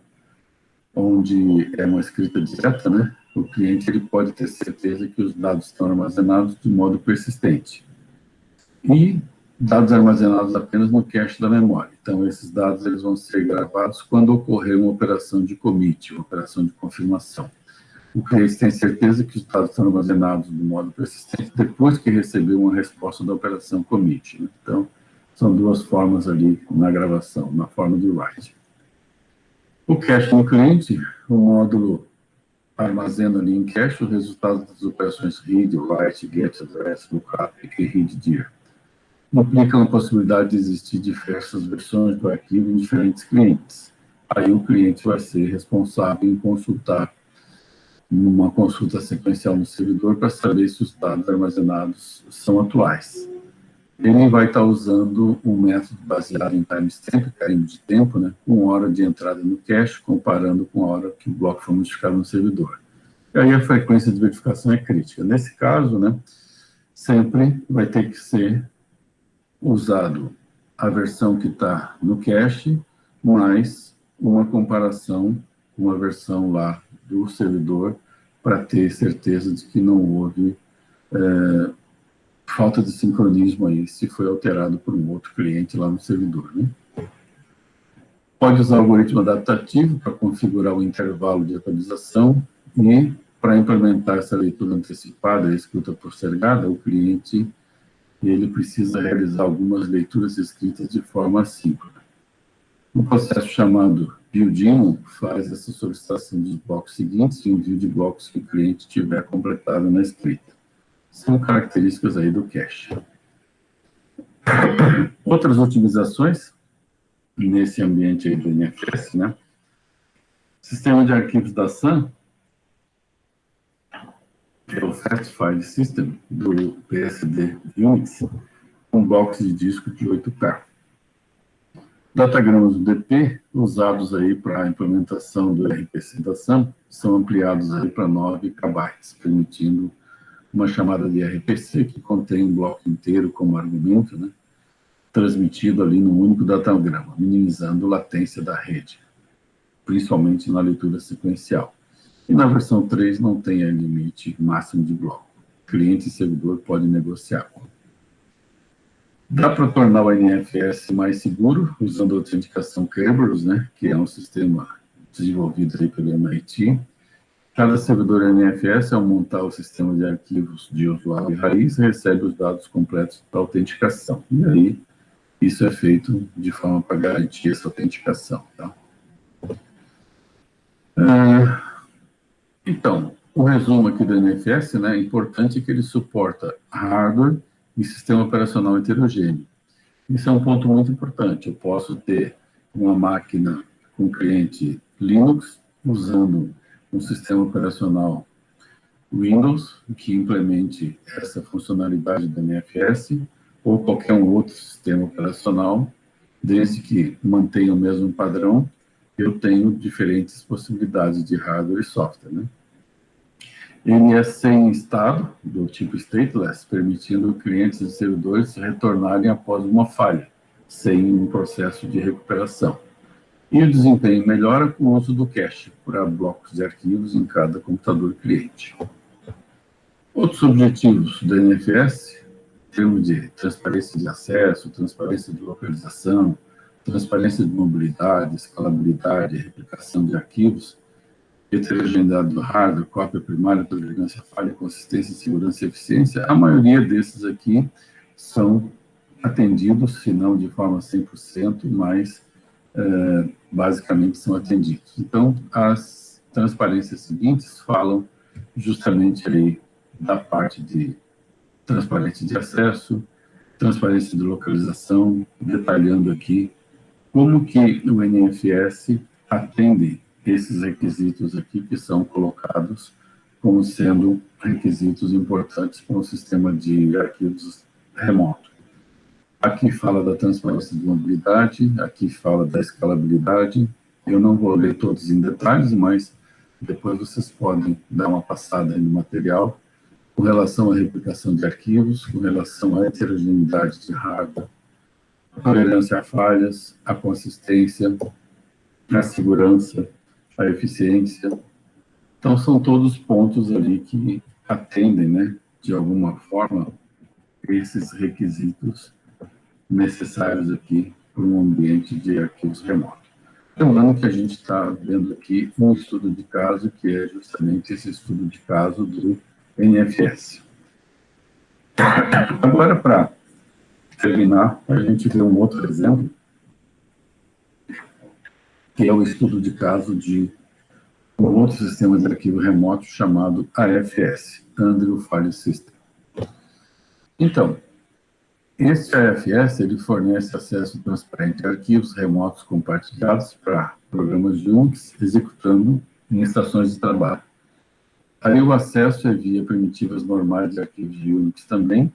onde é uma escrita direta, né? O cliente ele pode ter certeza que os dados estão armazenados de modo persistente. E dados armazenados apenas no cache da memória. Então, esses dados eles vão ser gravados quando ocorrer uma operação de commit, uma operação de confirmação. O cliente tem certeza que os dados estão armazenados de modo persistente depois que recebeu uma resposta da operação commit, né? Então, são duas formas ali na gravação, na forma de write. O cache no cliente, o módulo armazena ali em cache os resultados das operações read, write, get, address, lookup e readdir. Implicam a possibilidade de existir diversas versões do arquivo em diferentes clientes. Aí o cliente vai ser responsável em consultar numa consulta sequencial no servidor para saber se os dados armazenados são atuais. Ele vai estar usando um método baseado em timestamp, carimbo de tempo, né, com hora de entrada no cache, comparando com a hora que o bloco foi modificado no servidor. E aí a frequência de verificação é crítica. Nesse caso, né, sempre vai ter que ser usado a versão que está no cache, mais uma comparação com a versão lá do servidor, para ter certeza de que não houve falta de sincronismo aí, se foi alterado por um outro cliente lá no servidor, né? Pode usar o algoritmo adaptativo para configurar o intervalo de atualização e, para implementar essa leitura antecipada, a escuta postergada, o cliente ele precisa realizar algumas leituras escritas de forma assíncrona. Um processo chamado build-in faz essa solicitação dos blocos seguintes e envio de blocos que o cliente tiver completado na escrita. São características aí do cache. Outras otimizações nesse ambiente aí do NFS, né? Sistema de arquivos da SAM, que é o Fast File System do PSD Unix, com blocos de disco de 8K. Datagramas do DP, usados aí para a implementação do RPC da SAM, são ampliados aí para 9 KB, permitindo uma chamada de RPC que contém um bloco inteiro como argumento, né, transmitido ali num único datagrama, minimizando a latência da rede, principalmente na leitura sequencial. E na versão 3 não tem limite máximo de bloco. Cliente e servidor podem negociar. Dá para tornar o NFS mais seguro, usando a autenticação Kerberos, né, que é um sistema desenvolvido aí pelo MIT. Cada servidor NFS, ao montar o sistema de arquivos de usuário raiz, recebe os dados completos da autenticação. E aí, isso é feito de forma para garantir essa autenticação. Tá? Então, o resumo aqui do NFS, né, é importante que ele suporta hardware e sistema operacional heterogêneo. Isso é um ponto muito importante. Eu posso ter uma máquina com cliente Linux usando um sistema operacional Windows que implemente essa funcionalidade do NFS ou qualquer um outro sistema operacional, desde que mantenha o mesmo padrão, eu tenho diferentes possibilidades de hardware e software, né? Ele é sem estado, do tipo stateless, permitindo clientes e servidores retornarem após uma falha, sem um processo de recuperação. E o desempenho melhora com o uso do cache para blocos de arquivos em cada computador cliente. Outros objetivos do NFS, em termos de transparência de acesso, transparência de localização, transparência de mobilidade, escalabilidade, replicação de arquivos, heterogeneidade do hardware, cópia primária, tolerância, falha, consistência, segurança e eficiência, a maioria desses aqui são atendidos, se não de forma 100%, mas basicamente são atendidos. Então, as transparências seguintes falam justamente aí da parte de transparência de acesso, transparência de localização, detalhando aqui como que o NFS atende esses requisitos aqui que são colocados como sendo requisitos importantes para um sistema de arquivos remoto. Aqui fala da transparência de mobilidade, aqui fala da escalabilidade. Eu não vou ler todos em detalhes, mas depois vocês podem dar uma passada aí no material com relação à replicação de arquivos, com relação à heterogeneidade de hardware, a tolerância a falhas, a consistência, a segurança, a eficiência. Então, são todos pontos ali que atendem, né, de alguma forma, esses requisitos necessários aqui para um ambiente de arquivos remoto. Lembrando que a gente está vendo aqui um estudo de caso, que é justamente esse estudo de caso do NFS. Agora, para terminar, a gente vê um outro exemplo, que é o estudo de caso de um outro sistema de arquivo remoto chamado AFS, Andrew File System. Então, este AFS ele fornece acesso transparente a arquivos remotos compartilhados para programas de Unix executando em estações de trabalho. Aí o acesso é via primitivas normais de arquivos de Unix também.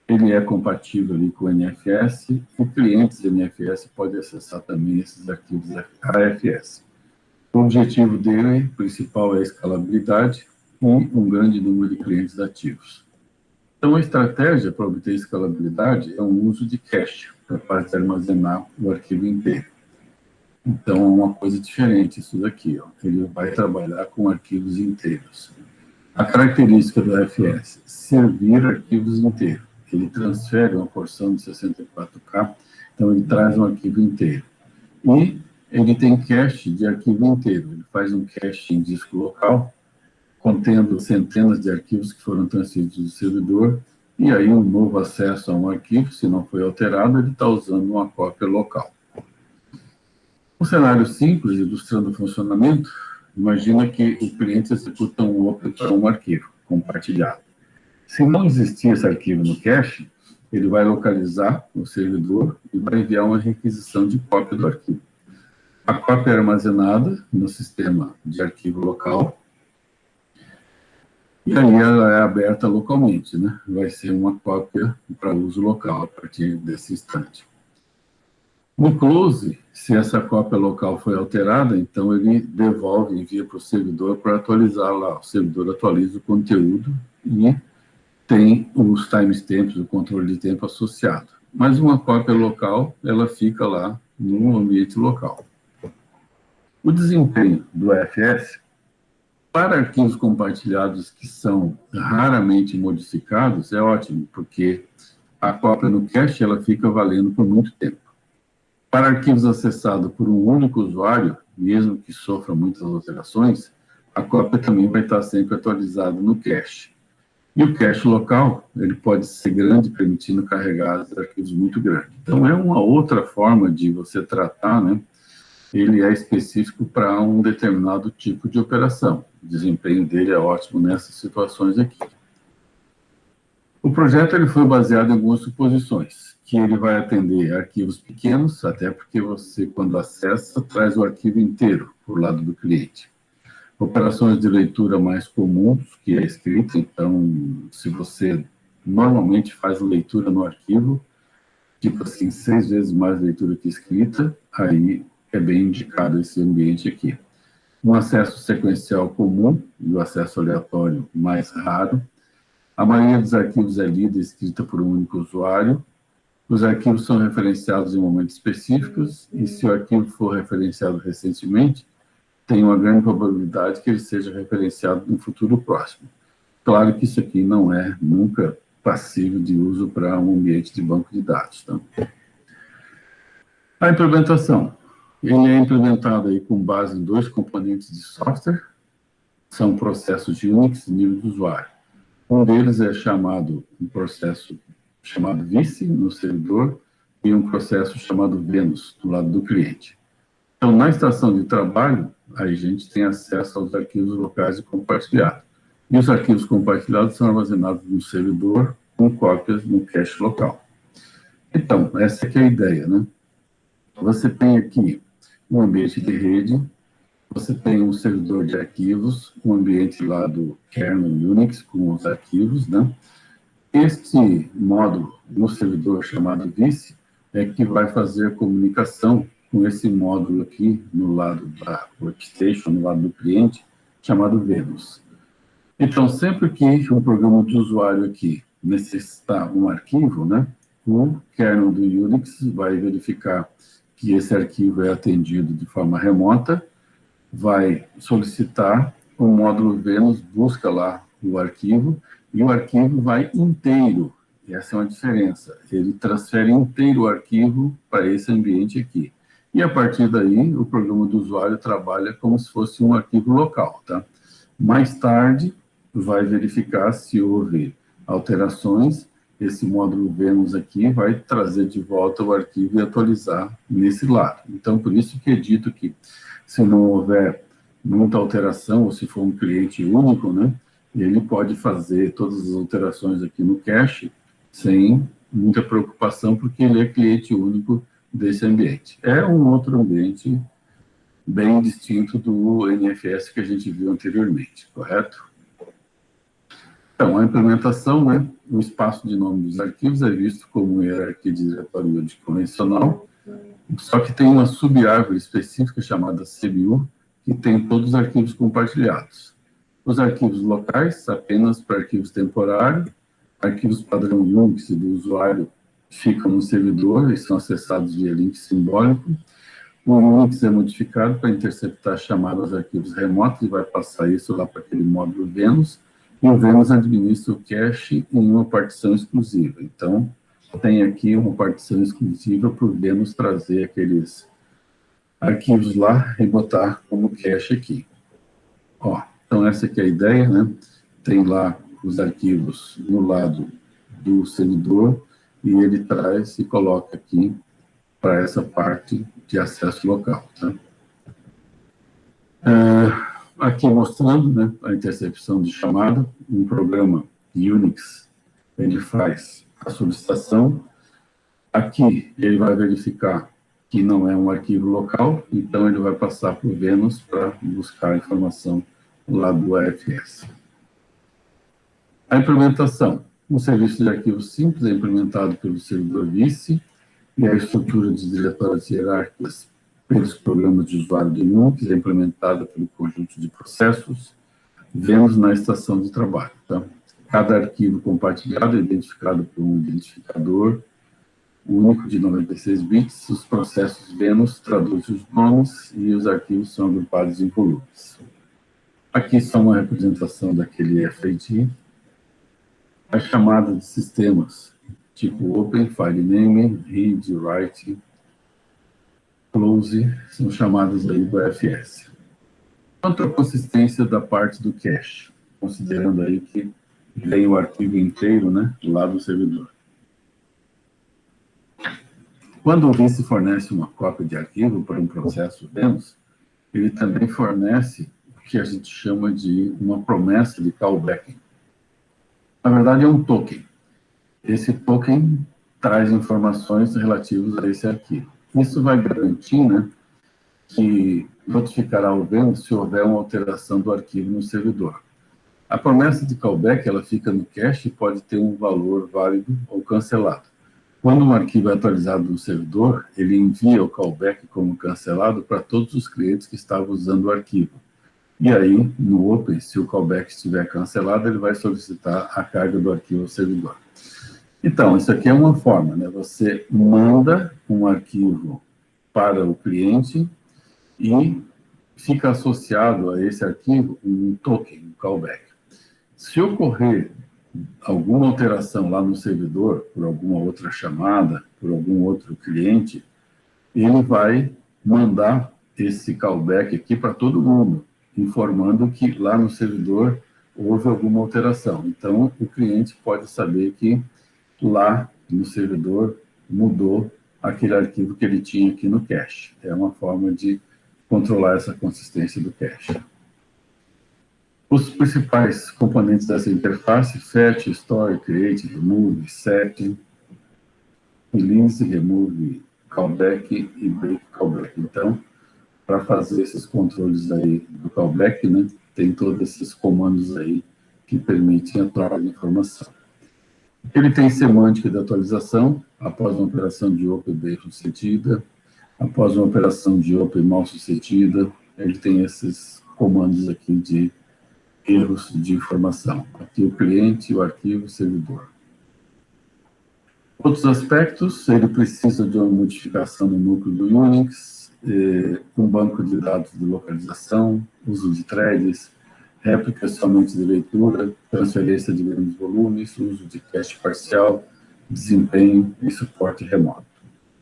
Ele é compatível ali com o NFS. O cliente de NFS pode acessar também esses arquivos AFS. O objetivo dele principal é a escalabilidade e um grande número de clientes ativos. Então, a estratégia para obter escalabilidade é o uso de cache, capaz de armazenar o arquivo inteiro. Então, é uma coisa diferente isso daqui. Ó. Ele vai trabalhar com arquivos inteiros. A característica do AFS, servir arquivos inteiros. Ele transfere uma porção de 64K, então ele traz um arquivo inteiro. E ele tem cache de arquivo inteiro. Ele faz um cache em disco local, contendo centenas de arquivos que foram transferidos do servidor, e aí um novo acesso a um arquivo, se não foi alterado, ele está usando uma cópia local. Um cenário simples, ilustrando o funcionamento, imagina que o cliente executa um open para um arquivo compartilhado. Se não existir esse arquivo no cache, ele vai localizar o servidor e vai enviar uma requisição de cópia do arquivo. A cópia é armazenada no sistema de arquivo local, e aí ela é aberta localmente, né? Vai ser uma cópia para uso local a partir desse instante. No close, se essa cópia local foi alterada, então ele devolve, envia para o servidor para atualizar lá. O servidor atualiza o conteúdo e tem os timestamps, o controle de tempo associado. Mas uma cópia local, ela fica lá no ambiente local. O desempenho do AFS para arquivos compartilhados que são raramente modificados é ótimo, porque a cópia no cache ela fica valendo por muito tempo. Para arquivos acessados por um único usuário, mesmo que sofra muitas alterações, a cópia também vai estar sempre atualizada no cache. E o cache local, ele pode ser grande, permitindo carregar arquivos muito grandes. Então, é uma outra forma de você tratar, né? Ele é específico para um determinado tipo de operação. O desempenho dele é ótimo nessas situações aqui. O projeto ele foi baseado em algumas suposições, que ele vai atender arquivos pequenos, até porque você, quando acessa, traz o arquivo inteiro por lado do cliente. Operações de leitura mais comuns, que é escrita, então, se você normalmente faz leitura no arquivo, tipo assim, 6 vezes mais leitura que escrita, aí é bem indicado esse ambiente aqui. Um acesso sequencial comum e o acesso aleatório mais raro. A maioria dos arquivos é lida e escrita por um único usuário. Os arquivos são referenciados em momentos específicos e se o arquivo for referenciado recentemente, tem uma grande probabilidade que ele seja referenciado no futuro próximo. Claro que isso aqui não é nunca passível de uso para um ambiente de banco de dados. Tá? A implementação. Ele é implementado aí com base em 2 componentes de software, são processos de Unix nível de usuário. Um deles é um processo chamado Vice, no servidor, e um processo chamado Venus, do lado do cliente. Então, na estação de trabalho, a gente tem acesso aos arquivos locais e compartilhados. E os arquivos compartilhados são armazenados no servidor com cópias no cache local. Então, essa aqui é a ideia, né? Você tem aqui um ambiente de rede, você tem um servidor de arquivos, um ambiente lá do kernel Unix com os arquivos, né? Este módulo no servidor chamado Vice é que vai fazer a comunicação com esse módulo aqui no lado da workstation, no lado do cliente, chamado Venus. Então, sempre que um programa de usuário aqui necessitar um arquivo, né, o kernel do Unix vai verificar que esse arquivo é atendido de forma remota, vai solicitar o módulo Venus, busca lá o arquivo, e o arquivo vai inteiro. Essa é uma diferença. Ele transfere inteiro o arquivo para esse ambiente aqui. E, a partir daí, o programa do usuário trabalha como se fosse um arquivo local. Tá? Mais tarde, vai verificar se houve alterações. Esse módulo Venus aqui vai trazer de volta o arquivo e atualizar nesse lado. Então, por isso que é dito que, se não houver muita alteração, ou se for um cliente único, né, ele pode fazer todas as alterações aqui no cache sem muita preocupação, porque ele é cliente único desse ambiente. É um outro ambiente bem distinto do NFS que a gente viu anteriormente, correto? Então, a implementação, né, o espaço de nome dos arquivos é visto como hierarquia de diretório convencional, só que tem uma sub-árvore específica chamada CBU, que tem todos os arquivos compartilhados. Os arquivos locais, apenas para arquivos temporários, arquivos padrão Unix do usuário ficam no servidor e são acessados via link simbólico. O Unix é modificado para interceptar chamadas aos arquivos remotos e vai passar isso lá para aquele módulo Venus, e o Venus administra o cache em uma partição exclusiva. Então, tem aqui uma partição exclusiva para o Venus trazer aqueles arquivos lá e botar como cache aqui. Ó, então, essa aqui é a ideia, né? Tem lá os arquivos no lado do servidor e ele traz e coloca aqui para essa parte de acesso local. Tá? Aqui mostrando, né, a intercepção de chamada, um programa Unix, ele faz a solicitação. Aqui ele vai verificar que não é um arquivo local, então ele vai passar para o Venus para buscar a informação lá do AFS. A implementação. Um serviço de arquivos simples é implementado pelo servidor vice, e a estrutura de diretórios hierárquicas pelos programas de usuário do Unix é implementada pelo conjunto de processos, vemos na estação de trabalho. Tá? Cada arquivo compartilhado é identificado por um identificador único de 96 bits, os processos Venus traduzem os nomes e os arquivos são agrupados em volumes. Aqui só uma representação daquele FID. A chamada de sistemas, tipo Open, File Name, Read, Write, Close, são chamadas aí do AFS. Quanto à consistência da parte do cache, considerando aí que vem o arquivo inteiro, né, lá do servidor. Quando o vice fornece uma cópia de arquivo para um processo Venus, ele também fornece o que a gente chama de uma promessa de callback. Na verdade, é um token. Esse token traz informações relativas a esse arquivo. Isso vai garantir, né, que notificará o Venus se houver uma alteração do arquivo no servidor. A promessa de callback, ela fica no cache e pode ter um valor válido ou cancelado. Quando um arquivo é atualizado no servidor, ele envia o callback como cancelado para todos os clientes que estavam usando o arquivo. E aí, no Open, se o callback estiver cancelado, ele vai solicitar a carga do arquivo ao servidor. Então, isso aqui é uma forma, né? Você manda um arquivo para o cliente e fica associado a esse arquivo um token, um callback. Se ocorrer alguma alteração lá no servidor, por alguma outra chamada, por algum outro cliente, ele vai mandar esse callback aqui para todo mundo, informando que lá no servidor houve alguma alteração. Então, o cliente pode saber que lá no servidor mudou aquele arquivo que ele tinha aqui no cache. É uma forma de controlar essa consistência do cache. Os principais componentes dessa interface: fetch, store, create, remove, set, release, remove, callback e break callback. Então, para fazer esses controles aí do callback, né, tem todos esses comandos aí que permitem a troca de informação. Ele tem semântica de atualização, após uma operação de open bem sucedida, após uma operação de open mal sucedida, ele tem esses comandos aqui de erros de informação. Aqui o cliente, o arquivo, o servidor. Outros aspectos, ele precisa de uma modificação no núcleo do Unix, um banco de dados de localização, uso de threads, réplica somente de leitura, transferência de grandes volumes, uso de cache parcial, desempenho e suporte remoto.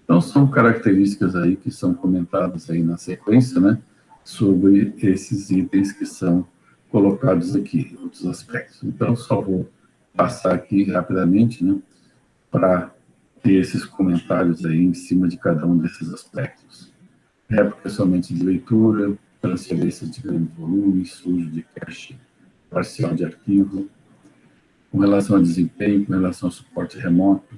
Então, são características aí que são comentadas aí na sequência, né, sobre esses itens que são colocados aqui, outros aspectos. Então, só vou passar aqui rapidamente, né, para ter esses comentários aí em cima de cada um desses aspectos. Réplica somente de leitura, transferências de grande volume, uso de cache parcial de arquivo, com relação a desempenho, com relação ao suporte remoto.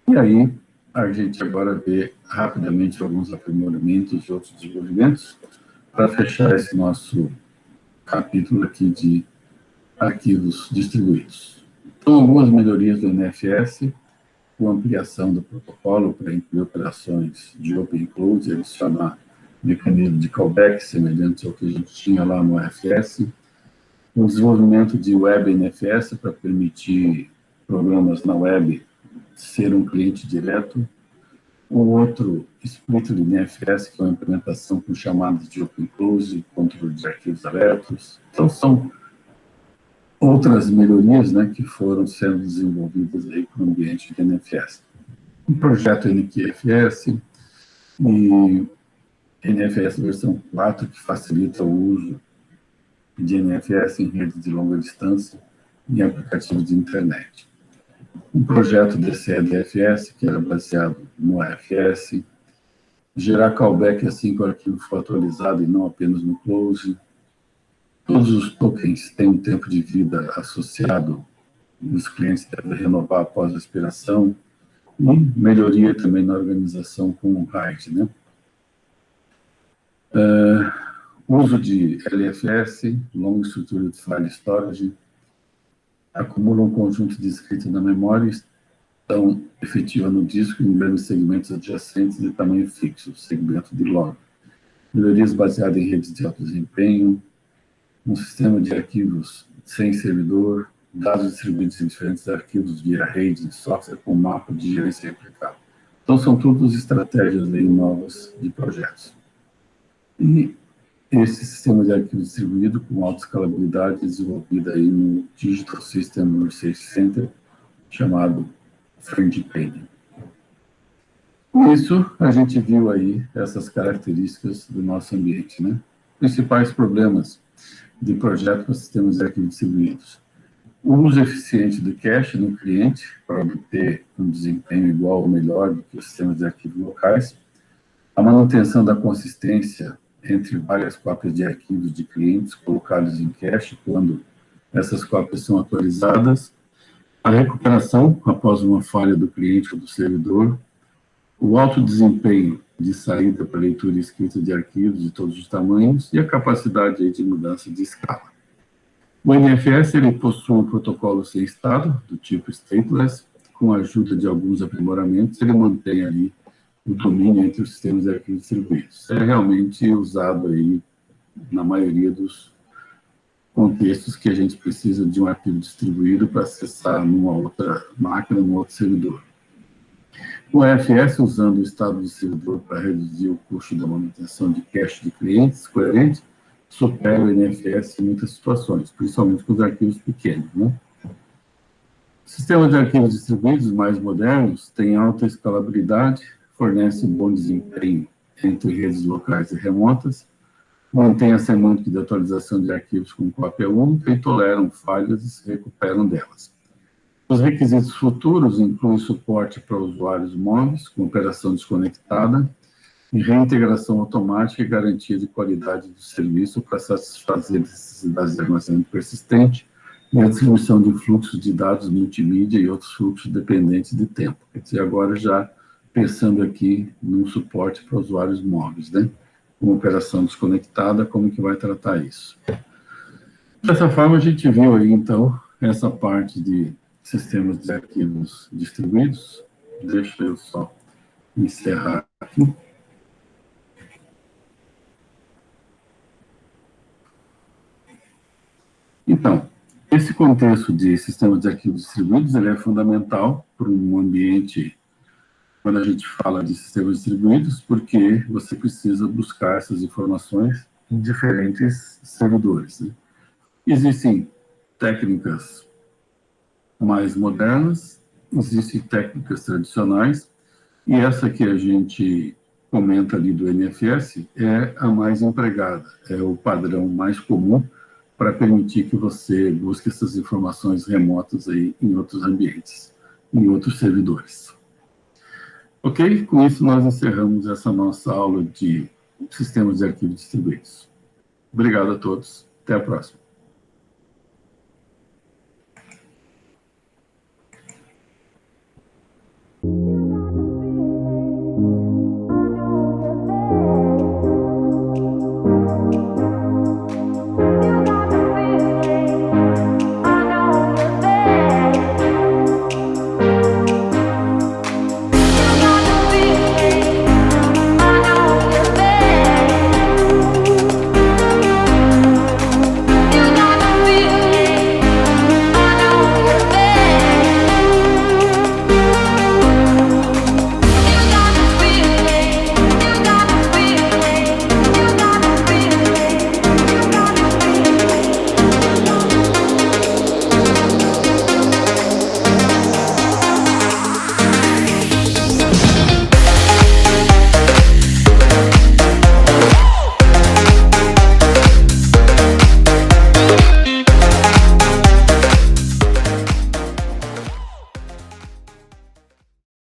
E aí, a gente agora vê rapidamente alguns aprimoramentos e outros desenvolvimentos para fechar esse nosso capítulo aqui de arquivos distribuídos. Então, algumas melhorias do NFS, com ampliação do protocolo para incluir operações de Open Close e adicionar mecanismo de callback semelhante ao que a gente tinha lá no RFS, o desenvolvimento de Web NFS para permitir programas na web ser um cliente direto, o outro split do NFS, que é uma implementação com chamadas de Open Close, controle de arquivos abertos. Então, são outras melhorias, né, que foram sendo desenvolvidas aí com o ambiente de NFS. Um projeto NQFS e NFS versão 4, que facilita o uso de NFS em redes de longa distância e aplicativos de internet. Um projeto DCE-DFS, que era baseado no AFS, gerar callback assim que o arquivo for atualizado e não apenas no close. Todos os tokens têm um tempo de vida associado, os clientes devem renovar após a expiração, e melhoria também na organização com o RAID, né? Uso de LFS, Long Structured File Storage, acumula um conjunto de escrita na memória, estão efetiva no disco em grandes segmentos adjacentes de tamanho fixo, segmento de log. Melhorias baseadas em redes de alto desempenho, um sistema de arquivos sem servidor, dados distribuídos em diferentes arquivos via rede de software com mapa de gerência replicável. Então, são todas estratégias aí novas de projetos. E esse sistema de arquivo distribuído com alta escalabilidade desenvolvido aí no Digital System Research Center, chamado FriendPane. Com isso, a gente viu aí essas características do nosso ambiente, né? Principais problemas de projeto para sistemas de arquivos distribuídos. O uso eficiente do cache no cliente, para obter um desempenho igual ou melhor do que os sistemas de arquivos locais. A manutenção da consistência entre várias cópias de arquivos de clientes colocados em cache quando essas cópias são atualizadas. A recuperação após uma falha do cliente ou do servidor. O alto desempenho de saída para leitura e escrita de arquivos de todos os tamanhos e a capacidade aí de mudança de escala. O NFS ele possui um protocolo sem estado, do tipo stateless, com a ajuda de alguns aprimoramentos, ele mantém ali o domínio entre os sistemas de arquivos distribuídos. É realmente usado aí na maioria dos contextos que a gente precisa de um arquivo distribuído para acessar numa outra máquina, num outro servidor. O AFS, usando o estado do servidor para reduzir o custo da manutenção de cache de clientes coerente, supera o NFS em muitas situações, principalmente com os arquivos pequenos, né? Sistemas de arquivos distribuídos mais modernos têm alta escalabilidade, fornecem bom desempenho entre redes locais e remotas, mantêm a semântica de atualização de arquivos com cópia única e toleram falhas e se recuperam delas. Os requisitos futuros incluem suporte para usuários móveis, com operação desconectada, e reintegração automática e garantia de qualidade do serviço para satisfazer necessidades de armazenamento persistente e a distribuição de fluxos de dados multimídia e outros fluxos dependentes de tempo. Quer dizer, agora já pensando aqui num suporte para usuários móveis, né? Com operação desconectada, como que vai tratar isso? Dessa forma, a gente viu aí, então, essa parte de sistemas de arquivos distribuídos. Deixa eu só encerrar aqui. Então, esse contexto de sistemas de arquivos distribuídos ele é fundamental para um ambiente, quando a gente fala de sistemas distribuídos, porque você precisa buscar essas informações em diferentes servidores, né? Existem técnicas mais modernas, existem técnicas tradicionais, e essa que a gente comenta ali do NFS é a mais empregada, é o padrão mais comum para permitir que você busque essas informações remotas aí em outros ambientes, em outros servidores. Ok? Com isso, nós encerramos essa nossa aula de sistemas de arquivos distribuídos. Obrigado a todos. Até a próxima.